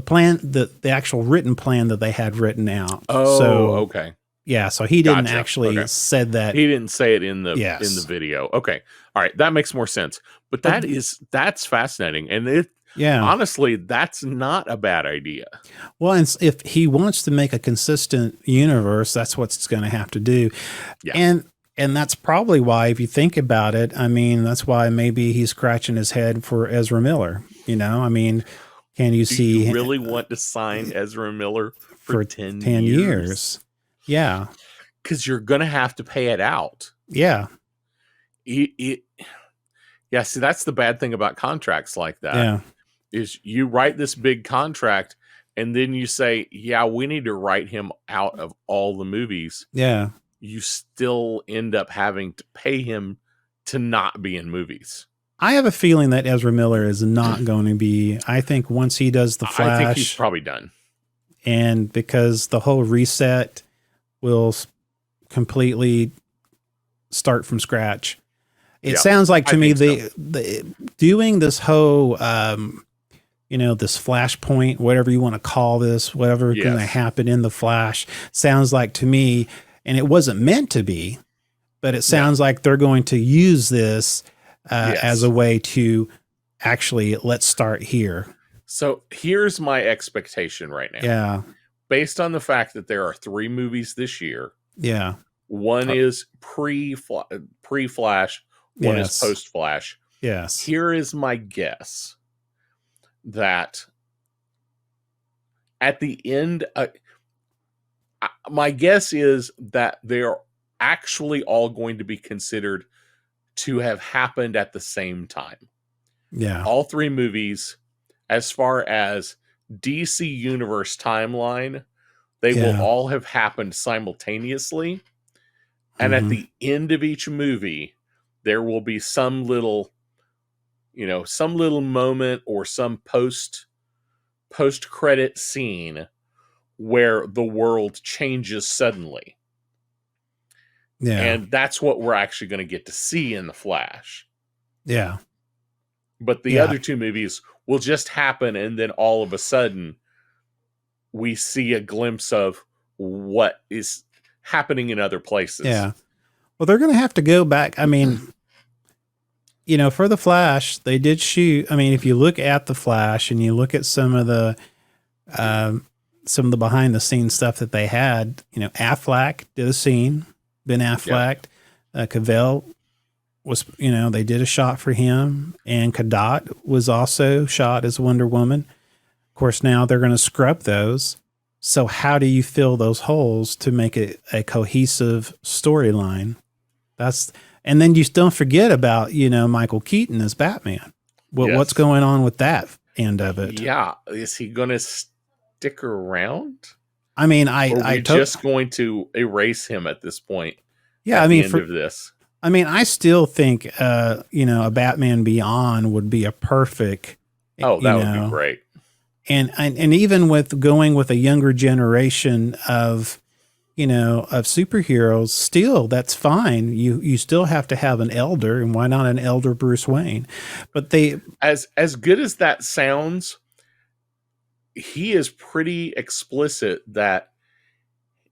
plan, the actual written plan that they had written out. Oh, so, okay. Yeah, so he didn't Gotcha. actually Okay. said that. He didn't say it in the Yes. video. Okay. All right, that makes more sense. But But that's fascinating. And it yeah. honestly, that's not a bad idea. Well, and if he wants to make a consistent universe, that's what it's going to have to do. Yeah. And that's probably why, if you think about it, I mean, that's why maybe he's scratching his head for Ezra Miller. You know, I mean, can you Do you see really want to sign Ezra Miller for for 10 10 years? years? Yeah. Because you're going to have to pay it out. Yeah. Yeah, see, that's the bad thing about contracts like that, Yeah. is you write this big contract and then you say, yeah, we need to write him out of all the movies. Yeah. You still end up having to pay him to not be in movies. I have a feeling that Ezra Miller is not going to be. I think once he does the Flash, I think he's probably done. And because the whole reset will completely start from scratch. It sounds like to me the doing this whole this flashpoint, whatever you want to call this, whatever is going to happen in the Flash, sounds like to me, and it wasn't meant to be, but it sounds like they're going to use this as a way to actually, let's start here. So here's my expectation right now. Yeah. Based on the fact that there are 3 movies this year. Yeah. One is pre-Flash, one is post-Flash. Yes. Here is my guess that at the end, my guess is that they're actually all going to be considered to have happened at the same time. Yeah. All 3 movies, as far as DC Universe timeline, they will all have happened simultaneously. And at the end of each movie, there will be some little moment or some post credit scene where the world changes suddenly. Yeah. And that's what we're actually going to get to see in The Flash. Yeah. But the other 2 movies will just happen, and then all of a sudden we see a glimpse of what is happening in other places. Yeah. Well, they're going to have to go back. I mean, for the Flash, they did shoot. I mean, if you look at the Flash and you look at some of the behind the scenes stuff that they had, Affleck did a scene. Ben Affleck, Cavell was, they did a shot for him, and Kadot was also shot as Wonder Woman. Of course, now they're going to scrub those. So how do you fill those holes to make it a cohesive storyline? And then you don't forget about, Michael Keaton as Batman. What's going on with that end of it? Yeah. Is he going to stick around? I mean, just going to erase him at this point. Yeah. At the end of this. I mean, I still think, a Batman Beyond would be a perfect. Oh, that would be great. And even with going with a younger generation of superheroes, still, that's fine. You still have to have an elder, and why not an elder Bruce Wayne? But as good as that sounds, he is pretty explicit that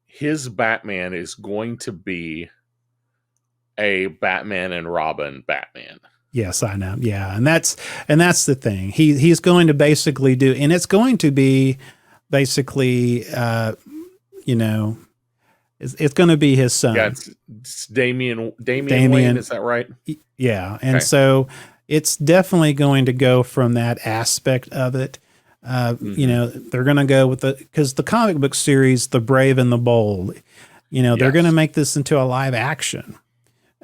his Batman is going to be a Batman and Robin Batman. Yes, I know. Yeah, and that's the thing. He's going to basically do, and it's going to be basically, it's going to be his son. Yeah, it's Damian Wayne. Is that right? Yeah, and so it's definitely going to go from that aspect of it. They're going to go with because the comic book series, The Brave and the Bold, they're going to make this into a live action.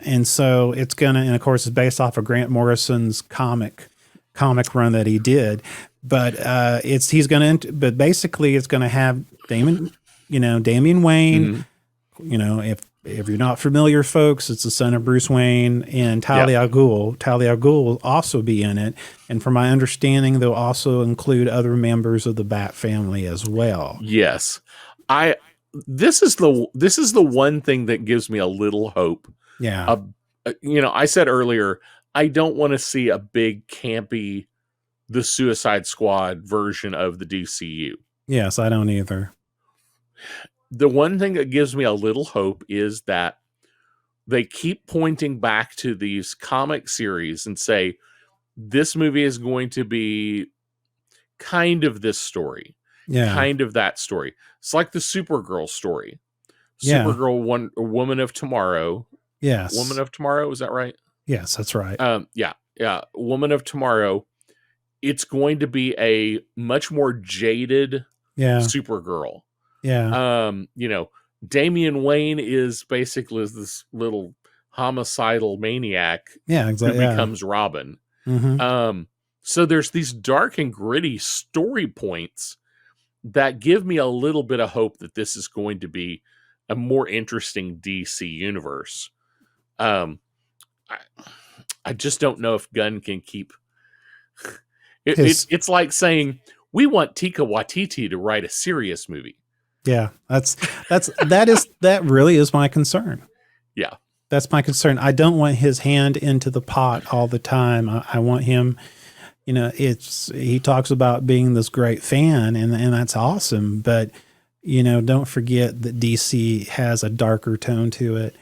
And so it's and of course it's based off of Grant Morrison's comic run that he did. But but basically it's going to have Damian Wayne, if you're not familiar, folks, it's the son of Bruce Wayne, and Talia al Ghul. Talia al Ghul will also be in it. And from my understanding, they'll also include other members of the Bat family as well. Yes. This is the one thing that gives me a little hope. Yeah. I said earlier, I don't want to see a big campy The Suicide Squad version of the DCU. Yes, I don't either. the one thing that gives me a little hope is that they keep pointing back to these comic series and say, this movie is going to be kind of this story, Yeah. kind of that story. It's like the Supergirl story. Yeah. Supergirl, Woman of Tomorrow. Yes. Woman of Tomorrow, is that right? Yes, that's right. Yeah. Woman of Tomorrow. It's going to be a much more jaded Supergirl. Yeah. Damian Wayne is basically this little homicidal maniac who becomes Robin. Mm-hmm. So there's these dark and gritty story points that give me a little bit of hope that this is going to be a more interesting DC universe. I just don't know if Gunn can keep it's like saying we want Taika Waititi to write a serious movie. Yeah, that really is my concern. Yeah. That's my concern. I don't want his hand into the pot all the time. I want him, he talks about being this great fan and that's awesome. But, don't forget that DC has a darker tone to it.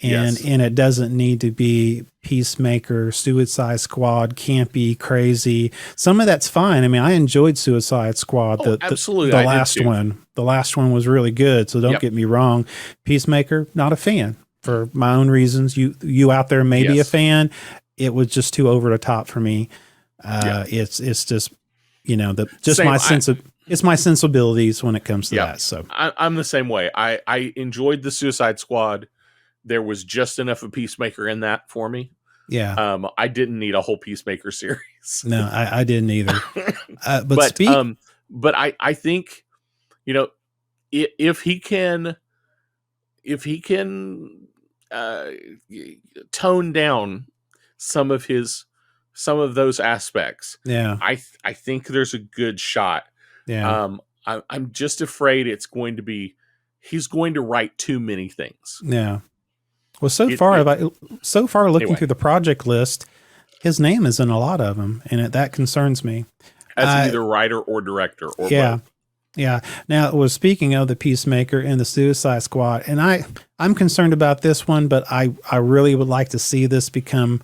And it doesn't need to be Peacemaker, Suicide Squad, campy, crazy. Some of that's fine. I mean, I enjoyed Suicide Squad. Absolutely. The last one. The last one was really good. So don't get me wrong. Peacemaker, not a fan for my own reasons. You out there may be a fan. It was just too over the top for me. It's just it's my sensibilities when it comes to that. So I'm the same way. I enjoyed the Suicide Squad. There was just enough of Peacemaker in that for me. Yeah. I didn't need a whole Peacemaker series. No, I didn't either. But I think, if he can tone down some of those aspects, I think there's a good shot. Yeah. I'm just afraid he's going to write too many things. Yeah. Well, so far looking through the project list, his name is in a lot of them, and that concerns me. As either writer or director or both. Yeah. Now, speaking of the Peacemaker and the Suicide Squad, and I'm concerned about this one, but I really would like to see this become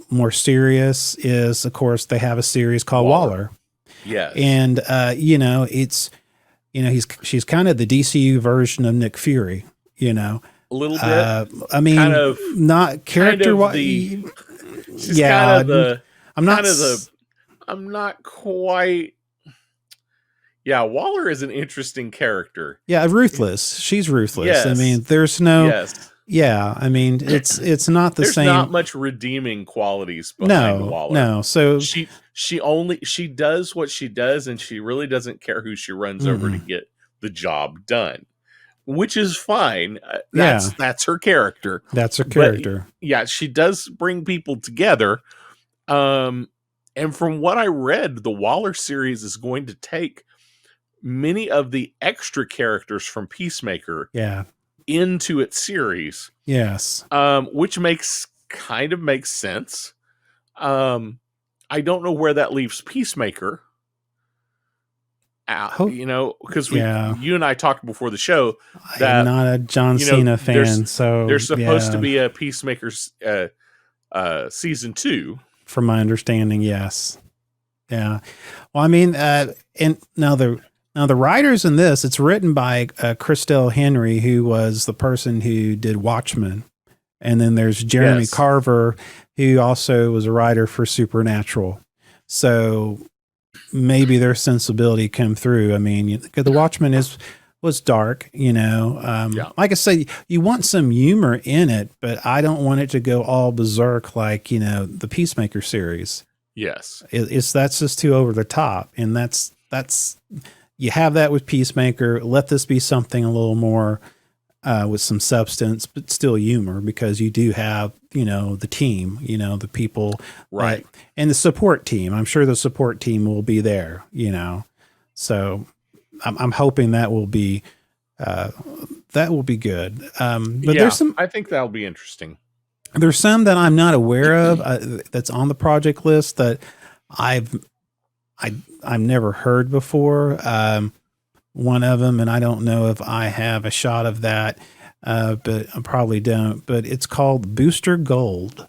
more serious. Is, of course, they have a series called Waller. Yes. And she's kind of the DCU version of Nick Fury, A little bit. I mean, kind of, not character wise. I'm not quite. Yeah, Waller is an interesting character. Yeah, ruthless. She's ruthless. Yes. I mean, there's no. Yes. Yeah, I mean, it's not the same. There's not much redeeming qualities behind Waller. No. So she does what she does, and she really doesn't care who she runs over to get the job done. Which is fine. That's her character. That's her character. But, she does bring people together. And from what I read, the Waller series is going to take many of the extra characters from Peacemaker into its series. Yes. Which makes sense. I don't know where that leaves Peacemaker. Because you and I talked before the show that I'm not a John Cena fan, so there's supposed to be a Peacemaker season 2. From my understanding, yes. Yeah. Well, I mean, and now the writers in this, it's written by Christelle Henry, who was the person who did Watchmen, and then there's Jeremy Carver, who also was a writer for Supernatural. So maybe their sensibility come through. I mean, the Watchmen was dark, like I say, you want some humor in it, but I don't want it to go all berserk like, the Peacemaker series. Yes. That's just too over the top. And that's, you have that with Peacemaker. Let this be something a little more, with some substance, but still humor, because you do have, the team, the people, right, and the support team. I'm sure the support team will be there, so I'm hoping that will be good. But there's some, I think that'll be interesting. There's some that I'm not aware of that's on the project list that I've never heard before. one of them, and I don't know if I have a shot of that, but I probably don't. But it's called Booster Gold.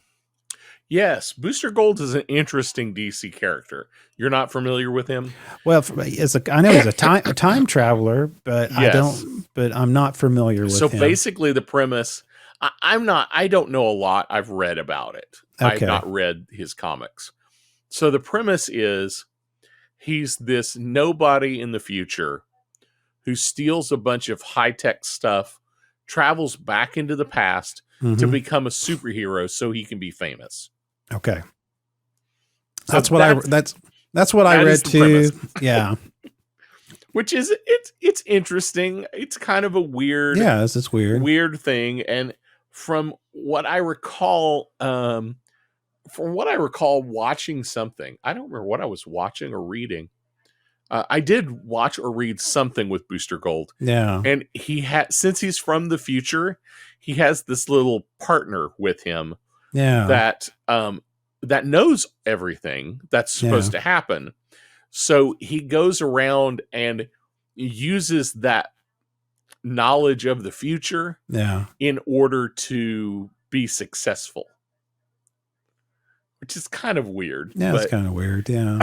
Yes, Booster Gold is an interesting DC character. You're not familiar with him? Well, I know he's a time traveler, but Yes. I'm not familiar So with him. basically, the premise. I don't know a lot. I've read about it. I've Okay. not read his comics. So the premise is he's this nobody in the future who steals a bunch of high tech stuff, travels back into the past to Mm-hmm. become a superhero so he can be famous. Okay. So That's what I that is read the premise. too. Yeah. Which is it's interesting. It's kind of a Yeah, this is weird. weird thing. And from what I recall, watching something, I don't remember what I was watching or reading. I did watch or read something with Booster Gold, Yeah. and he had, since he's from the future, he has this little partner with him Yeah. that knows everything that's Yeah. supposed to happen. So he goes around and uses that knowledge of the future Yeah. in order to be successful, which is kind of weird. Yeah, it's But kind of weird. Yeah.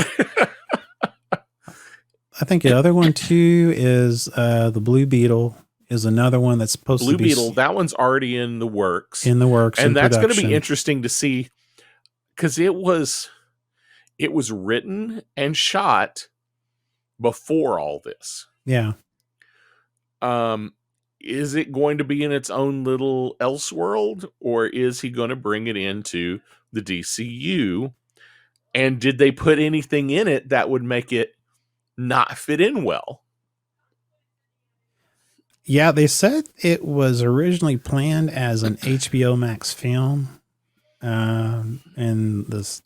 I think the other one too is the Blue Beetle is another one that's supposed Blue to be Beetle, that one's already in the works. in the works, in And that's going to be production. interesting to see, because it was written and shot before all this. Yeah. Is it going to be in its own little Elseworld, or is he going to bring it into the DCU? And did they put anything in it that would make it not fit in well? Yeah, they said it was originally planned as an HBO Max film, and this,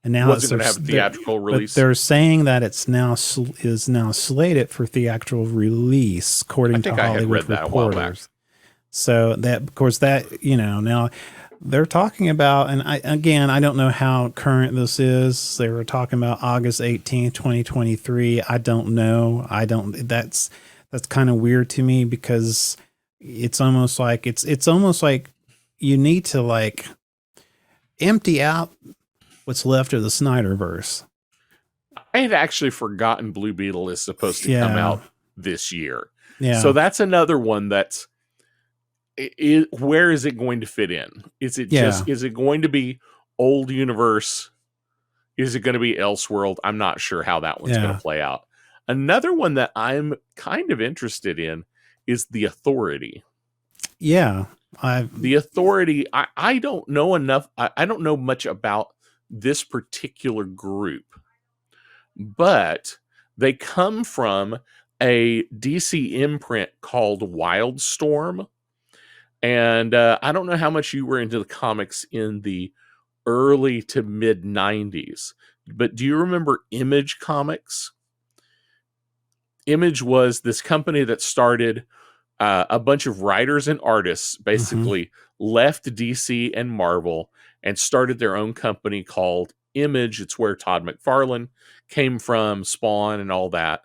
and now Was it going to have a theatrical release? But they're saying that it's now is now slated for theatrical release, according to Hollywood reporters. So that, of course, that now they're talking about, and I don't know how current this is. They were talking about August 18th, 2023. I don't know. That's kind of weird to me, because it's almost like it's almost like you need to like empty out what's left of the Snyderverse. I had actually forgotten Blue Beetle is supposed to come out this year. Yeah. So that's another one that's, where is it going to fit in? Is it is it going to be old universe? Is it going to be Elseworld? I'm not sure how that one's going to play out. Another one that I'm kind of interested in is The Authority. Yeah. The Authority, I don't know enough. I don't know much about this particular group, but they come from a DC imprint called Wildstorm. And I don't know how much you were into the comics in the early to mid 90s, but do you remember Image Comics? Image was this company that started a bunch of writers and artists, basically left DC and Marvel and started their own company called Image. It's where Todd McFarlane came from, Spawn and all that.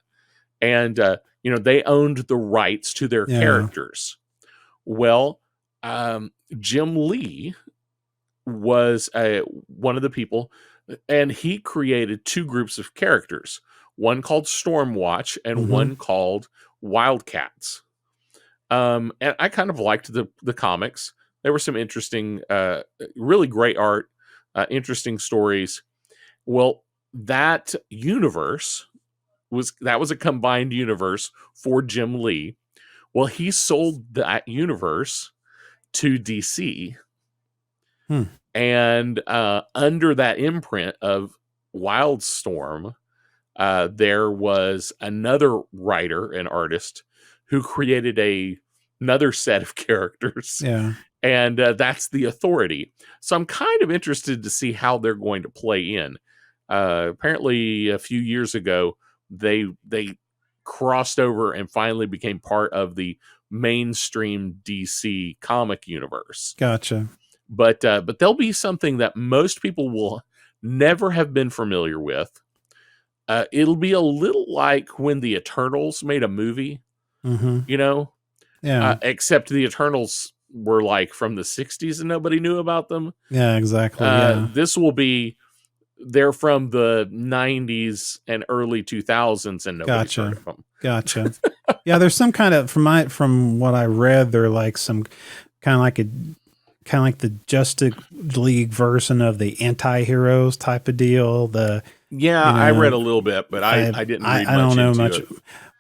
And, they owned the rights to their characters. Well, Jim Lee was one of the people, and he created two groups of characters, one called Stormwatch and one called Wildcats. And I kind of liked the comics. There were some interesting, really great art, interesting stories. Well, that universe was a combined universe for Jim Lee. Well, he sold that universe to DC. And under that imprint of Wildstorm, there was another writer and artist who created another set of characters. Yeah. And that's The Authority. So I'm kind of interested to see how they're going to play in. Apparently, a few years ago, they crossed over and finally became part of the mainstream DC comic universe. Gotcha. But there'll be something that most people will never have been familiar with. It'll be a little like when the Eternals made a movie, Mm-hmm. you know, Yeah. except the Eternals were like from the 60s and nobody knew about them. Yeah, exactly. Yeah. This will be, they're from the 90s and early 2000s and nobody's heard Gotcha. of them. Gotcha. Yeah, there's some kind of from what I read, they're like some kind of like the Justice League version of the anti-heroes type of deal. I read a little bit, but I didn't read much. I don't know into much. it.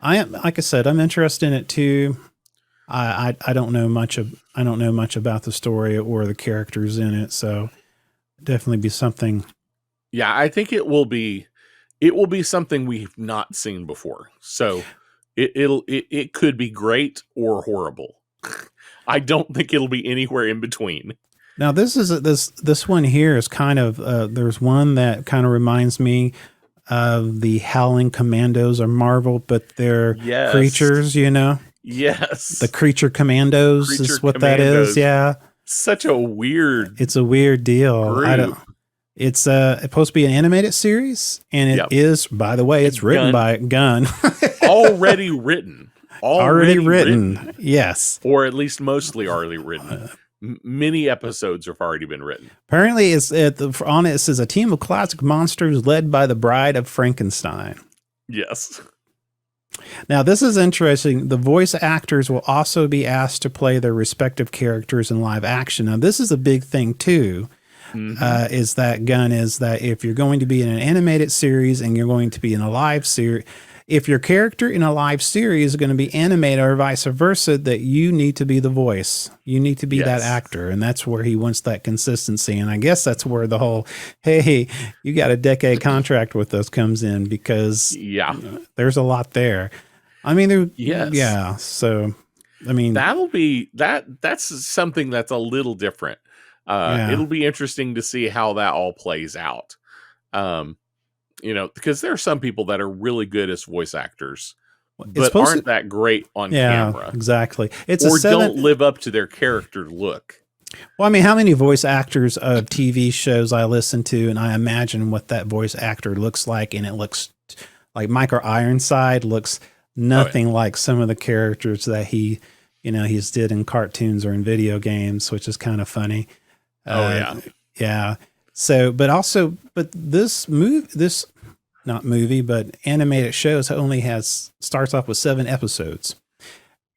I am, like I said, I'm interested in it too. I don't know much about the story or the characters in it, so definitely be something. Yeah, I think it will be something we've not seen before. So it could be great or horrible. I don't think it'll be anywhere in between. Now this one here is kind of there's one that kind of reminds me of the Howling Commandos or Marvel, but they're creatures, you know. Yes, the Creature Commandos is what that is. Yeah, such a weird. It's a weird deal. Group. I don't. It's supposed to be an animated series, and it is. By the way, it's written by Gunn. Already written. Already written. Yes, or at least mostly already written. Many episodes have already been written. Apparently, on it says a team of classic monsters led by the Bride of Frankenstein. Yes. Now, this is interesting. The voice actors will also be asked to play their respective characters in live action. Now, this is a big thing, too, is that Gunn is that if you're going to be in an animated series and you're going to be in a live series, if your character in a live series is going to be animated or vice versa, that you need to be the voice. You need to be that actor. And that's where he wants that consistency. And I guess that's where the whole, hey, you got a decade contract with us comes in, because there's a lot there. I mean, yeah. So, I mean, that'll be that's something that's a little different. It'll be interesting to see how that all plays out. You know, because there are some people that are really good as voice actors, but aren't that great on camera. Exactly. Don't live up to their character look. Well, I mean, how many voice actors of TV shows I listen to, and I imagine what that voice actor looks like, and it looks like Michael Ironside looks nothing like some of the characters that he's did in cartoons or in video games, which is kind of funny. Yeah. So, but animated shows starts off with 7 episodes,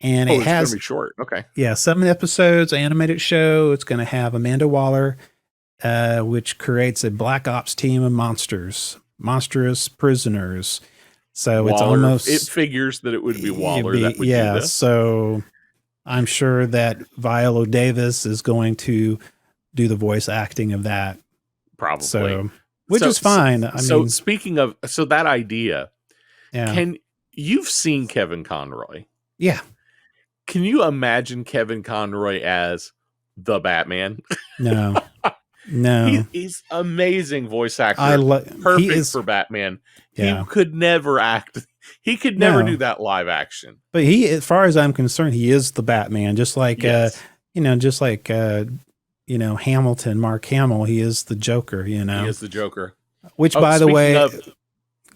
and it has gonna be short. Okay. Yeah. 7 episodes, animated show. It's going to have Amanda Waller, which creates a black ops team of monstrous prisoners. So Waller, it figures that it would be Waller that would do this. So I'm sure that Viola Davis is going to do the voice acting of that. Probably. So, which is fine. I mean, speaking of, that idea, you've seen Kevin Conroy? Yeah. Can you imagine Kevin Conroy as the Batman? No. He's amazing voice actor. Perfect for Batman. He could never act. He could never do that live action. But as far as I'm concerned, he is the Batman. Just like, Hamilton, Mark Hamill, he is the Joker, He is the Joker. Which, by the way,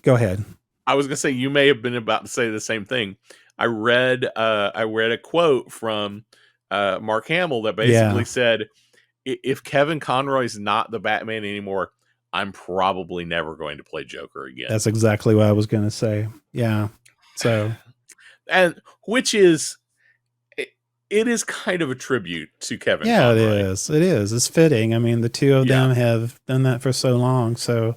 go ahead. I was going to say, you may have been about to say the same thing. I read a quote from Mark Hamill that basically said, if Kevin Conroy's not the Batman anymore, I'm probably never going to play Joker again. That's exactly what I was going to say. Yeah. So, and which is, it is kind of a tribute to Kevin Conroy. It is. It's fitting. I mean, the two of them have done that for so long. So,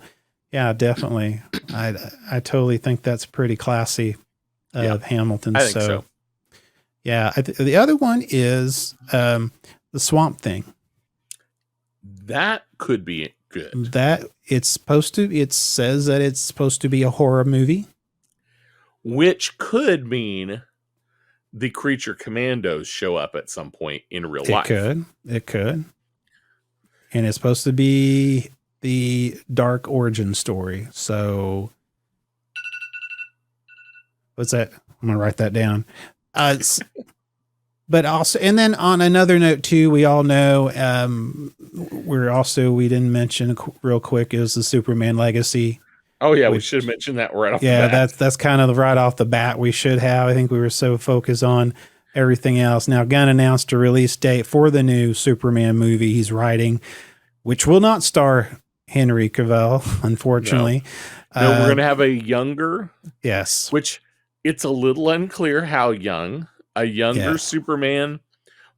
yeah, definitely. I totally think that's pretty classy of Hamilton. I think so. Yeah. The other one is the Swamp Thing. That could be good. It says that it's supposed to be a horror movie. Which could mean the Creature Commandos show up at some point in real life. It could. And it's supposed to be the dark origin story. So what's that? I'm going to write that down. But also, and then on another note too, we all know, we didn't mention real quick, is the Superman Legacy Oh yeah, we which, should have mentioned that right off the yeah, bat. that's kind of right off the bat. We should have. I think we were so focused on everything else. Now, Gunn announced a release date for the new Superman movie he's writing, which will not star Henry Cavill, No, unfortunately. no, we're gonna have a younger, Yes. which it's a little unclear how young, a Yeah. younger Superman,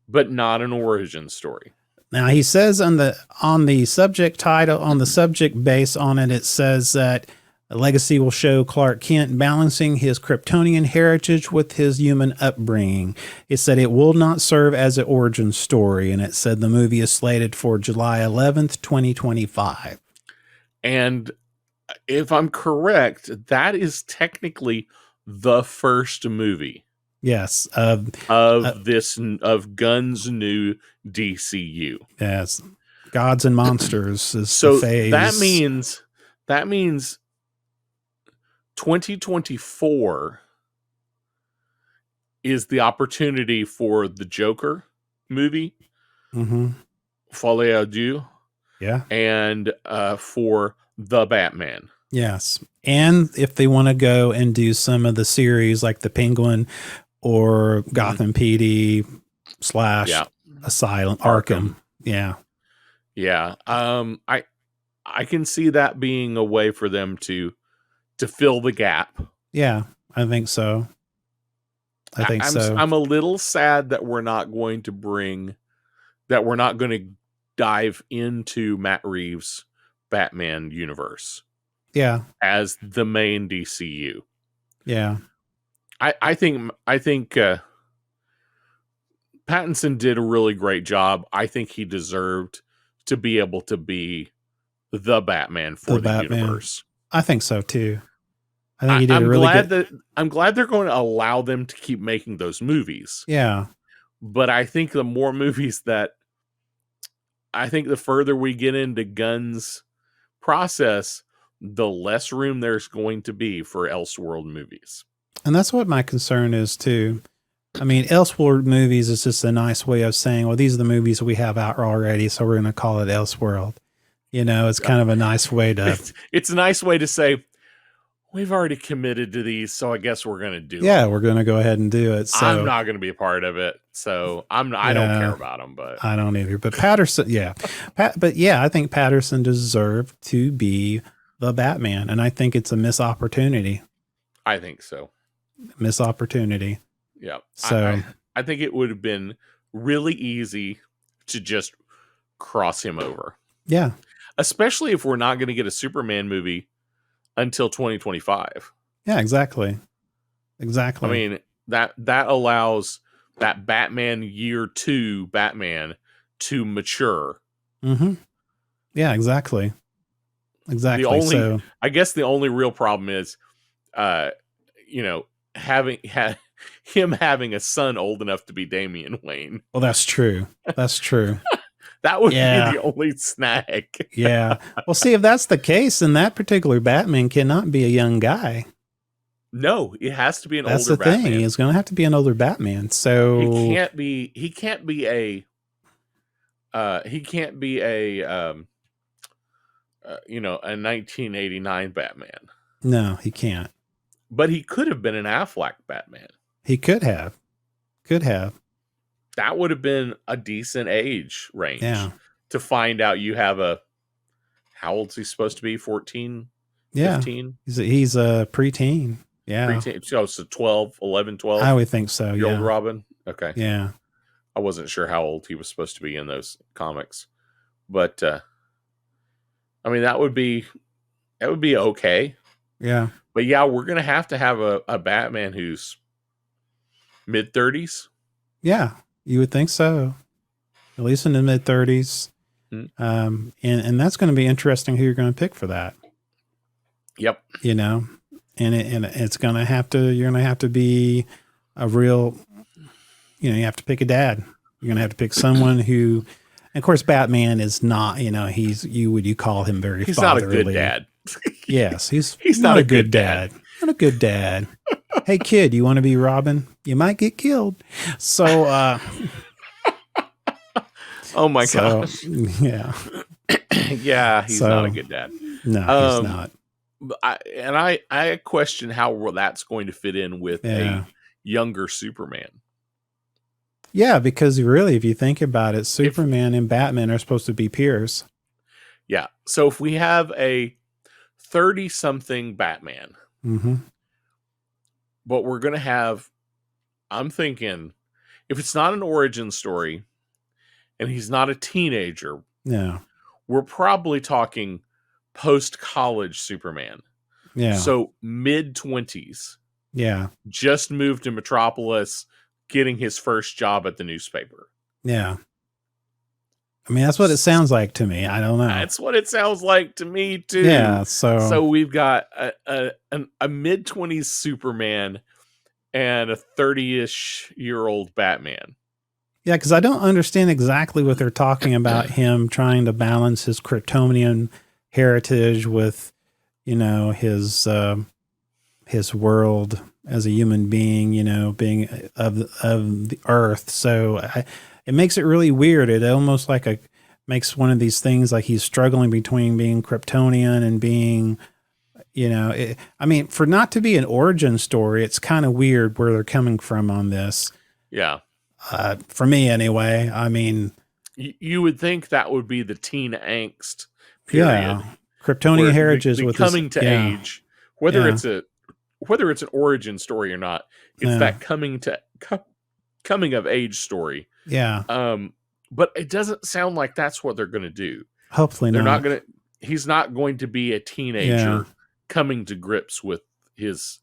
but not an origin story. Now he says on the subject title, on the subject base on it, it says that a legacy will show Clark Kent balancing his Kryptonian heritage with his human upbringing. It said it will not serve as an origin story, and it said the movie is slated for July 11th, 2025. And if I'm correct, that is technically the first movie. Yes, of Gunn's new DCU. Yes, Gods and Monsters is so the phase. that means 2024 is the opportunity for the Joker movie, Folie à Deux, and for the Batman. Yes, and if they want to go and do some of the series like the Penguin or Gotham PD / Asylum Arkham. Yeah. I can see that being a way for them to fill the gap. Yeah, I think so. I'm a little sad that we're not going to dive into Matt Reeves' Batman universe. Yeah. As the main DCU. Yeah. I think Pattinson did a really great job. I think he deserved to be able to be the Batman for the universe. I think so too. I think he did I'm glad they're going to allow them to keep making those movies. Yeah. But I think the more movies the further we get into Gunn's process, the less room there's going to be for Elseworld movies. And that's what my concern is too. I mean, Elseworld movies is just a nice way of saying, well, these are the movies we have out already, so we're going to call it Elseworld. You know, it's kind of a nice way to... It's a nice way to say, we've already committed to these, so I guess we're going to do it. Yeah, we're going to go ahead and do it. So I'm not going to be a part of it, so I don't care about them. But I don't either. But Patterson, I think Patterson deserved to be the Batman, and I think it's a missed opportunity. I think so. Missed opportunity. Yeah. So I think it would have been really easy to just cross him over. Yeah. Especially if we're not going to get a Superman movie until 2025. Yeah, exactly. Exactly. I mean, that allows that Batman year 2 Batman to mature. Mm-hmm. Yeah, exactly. Exactly. I guess the only real problem is, having a son old enough to be Damian Wayne. Well, that's true. That's true. That would be the only snag. Yeah. Well, see, if that's the case, then that particular Batman cannot be a young guy. No, it has to be an older Batman. That's the thing. He's going to have to be an older Batman. So he can't be a 1989 Batman. No, he can't. But he could have been an Affleck Batman. He could have. That would have been a decent age range. Yeah. To find out you have how old's he supposed to be? 14? Yeah. 15? He's a preteen. Yeah. Preteen. So 11, 12? I would think so, yeah. Old Robin? Okay. Yeah. I wasn't sure how old he was supposed to be in those comics. But, I mean, that would be okay. Yeah. But yeah, we're going to have a Batman who's mid-30s. Yeah, you would think so. At least in the mid-30s. Mm-hmm. And that's going to be interesting who you're going to pick for that. Yep. You know, and it's going to have to, you're going to have to be a real, you have to pick a dad. You're going to have to pick someone who, and of course, Batman is not, you call him very he's fatherly. Not a good dad. Yes, he's not a good dad. Not a good dad. Hey kid, you want to be Robin? You might get killed. So oh my god. Yeah. Yeah, he's not a good dad. No, he's not. I question how that's going to fit in with a Yeah. younger Superman. Yeah, because really, if you think about it, If Superman and Batman are supposed to be peers. Yeah, so if we have a 30-something Batman, Mm-hmm. but we're going to have, I'm thinking, if it's not an origin story and he's not a teenager, Yeah. we're probably talking post-college Superman. Yeah. So mid-20s, Yeah. just moved to Metropolis, getting his first job at the newspaper. Yeah. I mean, that's what it sounds like to me. I don't know. That's what it sounds like to me too. Yeah. So we've got a mid-20s Superman and a 30-ish-year-old Batman. yeah, because I don't understand exactly what they're talking about. Him trying to balance his Kryptonian heritage with, his world as a human being, being of the Earth. So it makes it really weird. It almost makes one of these things like he's struggling between being Kryptonian and being, I mean, for not to be an origin story, it's kind of weird where they're coming from on this. Yeah. For me anyway. I mean, you would think that would be the teen angst period. Yeah. Kryptonian heritage with coming to age, whether Yeah. it's an origin story or not, it's that coming of age story. Yeah. But it doesn't sound like that's what they're going to do. Hopefully They're not. not going to. He's not going to be a teenager coming to grips with his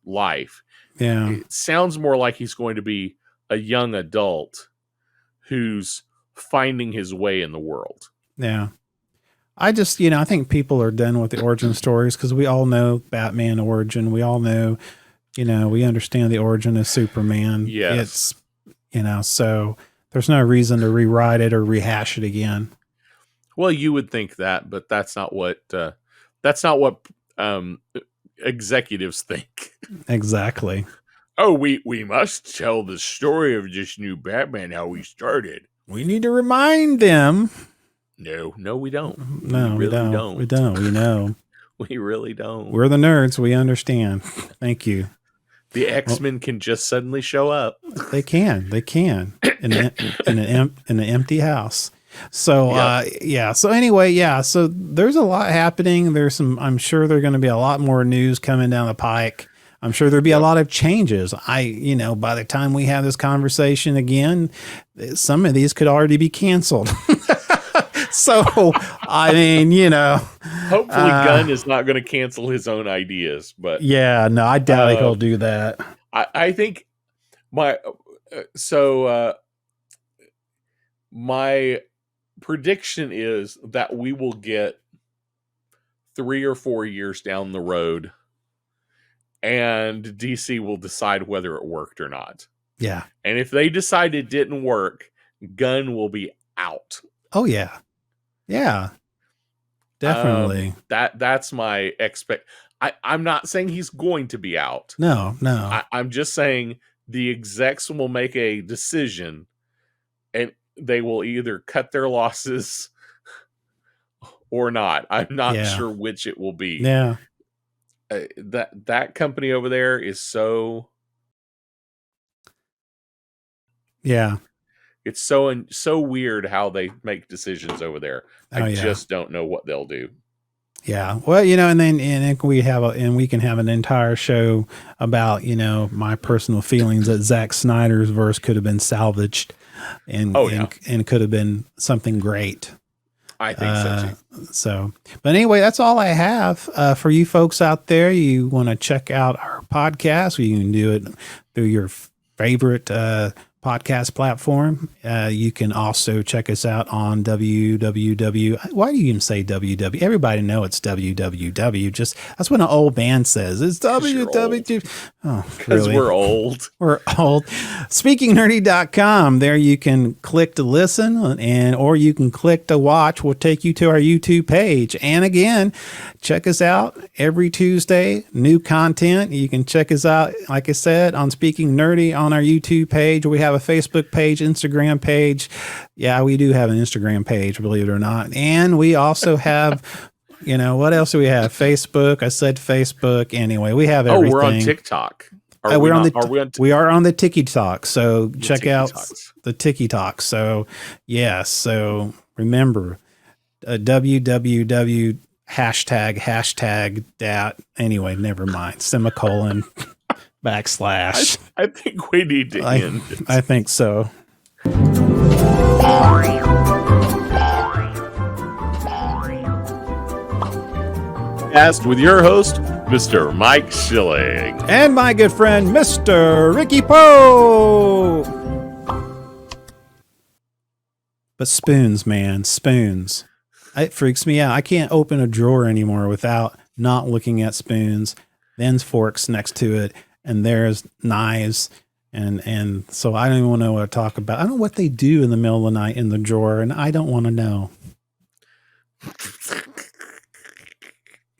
life. Yeah. It sounds more like he's going to be a young adult who's finding his way in the world. Yeah. I just, I think people are done with the origin stories because we all know Batman origin. We all know, we understand the origin of Superman. Yes. It's, so there's no reason to rewrite it or rehash it again. Well, you would think that, but that's not what executives think. Exactly. Oh, we must tell the story of this new Batman, how we started. We need to remind them. No, we don't. No, we really don't. We don't. We know. We really don't. We're the nerds. We understand. Thank you. The X-Men can just suddenly show up. They can in an empty house. So, So anyway, so there's a lot happening. I'm sure there's going to be a lot more news coming down the pike. I'm sure there'll be a lot of changes. by the time we have this conversation again, some of these could already be canceled. So, I mean, hopefully Gunn is not going to cancel his own ideas, but I doubt he'll do that. I think my prediction is that we will get 3 or 4 years down the road and DC will decide whether it worked or not. Yeah. And if they decide it didn't work, Gunn will be out. Oh yeah. Yeah. Definitely. That's my I'm not saying he's going to be out. No. I'm just saying the execs will make a decision and they will either cut their losses or not. I'm not sure which it will be. Yeah. That company over there is so. Yeah. It's so weird how they make decisions over there. I just don't know what they'll do. Yeah. Well, and then we can have an entire show about, my personal feelings that Zack Snyder's verse could have been salvaged and could have been something great. I think so too. But anyway, that's all I have for you folks out there. You want to check out our podcast? You can do it through your favorite podcast platform. You can also check us out on www. Why do you even say www? Everybody know it's www. Just that's what an old band says. It's www. Oh, because we're old. We're old. SpeakingNerdy.com. There you can click to listen or you can click to watch. We'll take you to our YouTube page. And again, check us out every Tuesday. New content. You can check us out, like I said, on Speaking Nerdy on our YouTube page. We have a Facebook page, Instagram page. Yeah, we do have an Instagram page, believe it or not. And we also have You know, what else do we have? Facebook. I said Facebook. Anyway, we have everything. Oh, we're on TikTok. We are on the TikTok. So check out the TikTok. So yeah. So remember, www hashtag that. Anyway, never mind. Semicolon / I think we need to end it. I think so. Cast with your host, Mr. Mike Schilling. And my good friend, Mr. Ricky Poe. But spoons, man, spoons. It freaks me out. I can't open a drawer anymore without not looking at spoons, then forks next to it, and there's knives. And so I don't even know what to talk about. I don't know what they do in the middle of the night in the drawer, and I don't want to know.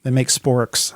They make sporks.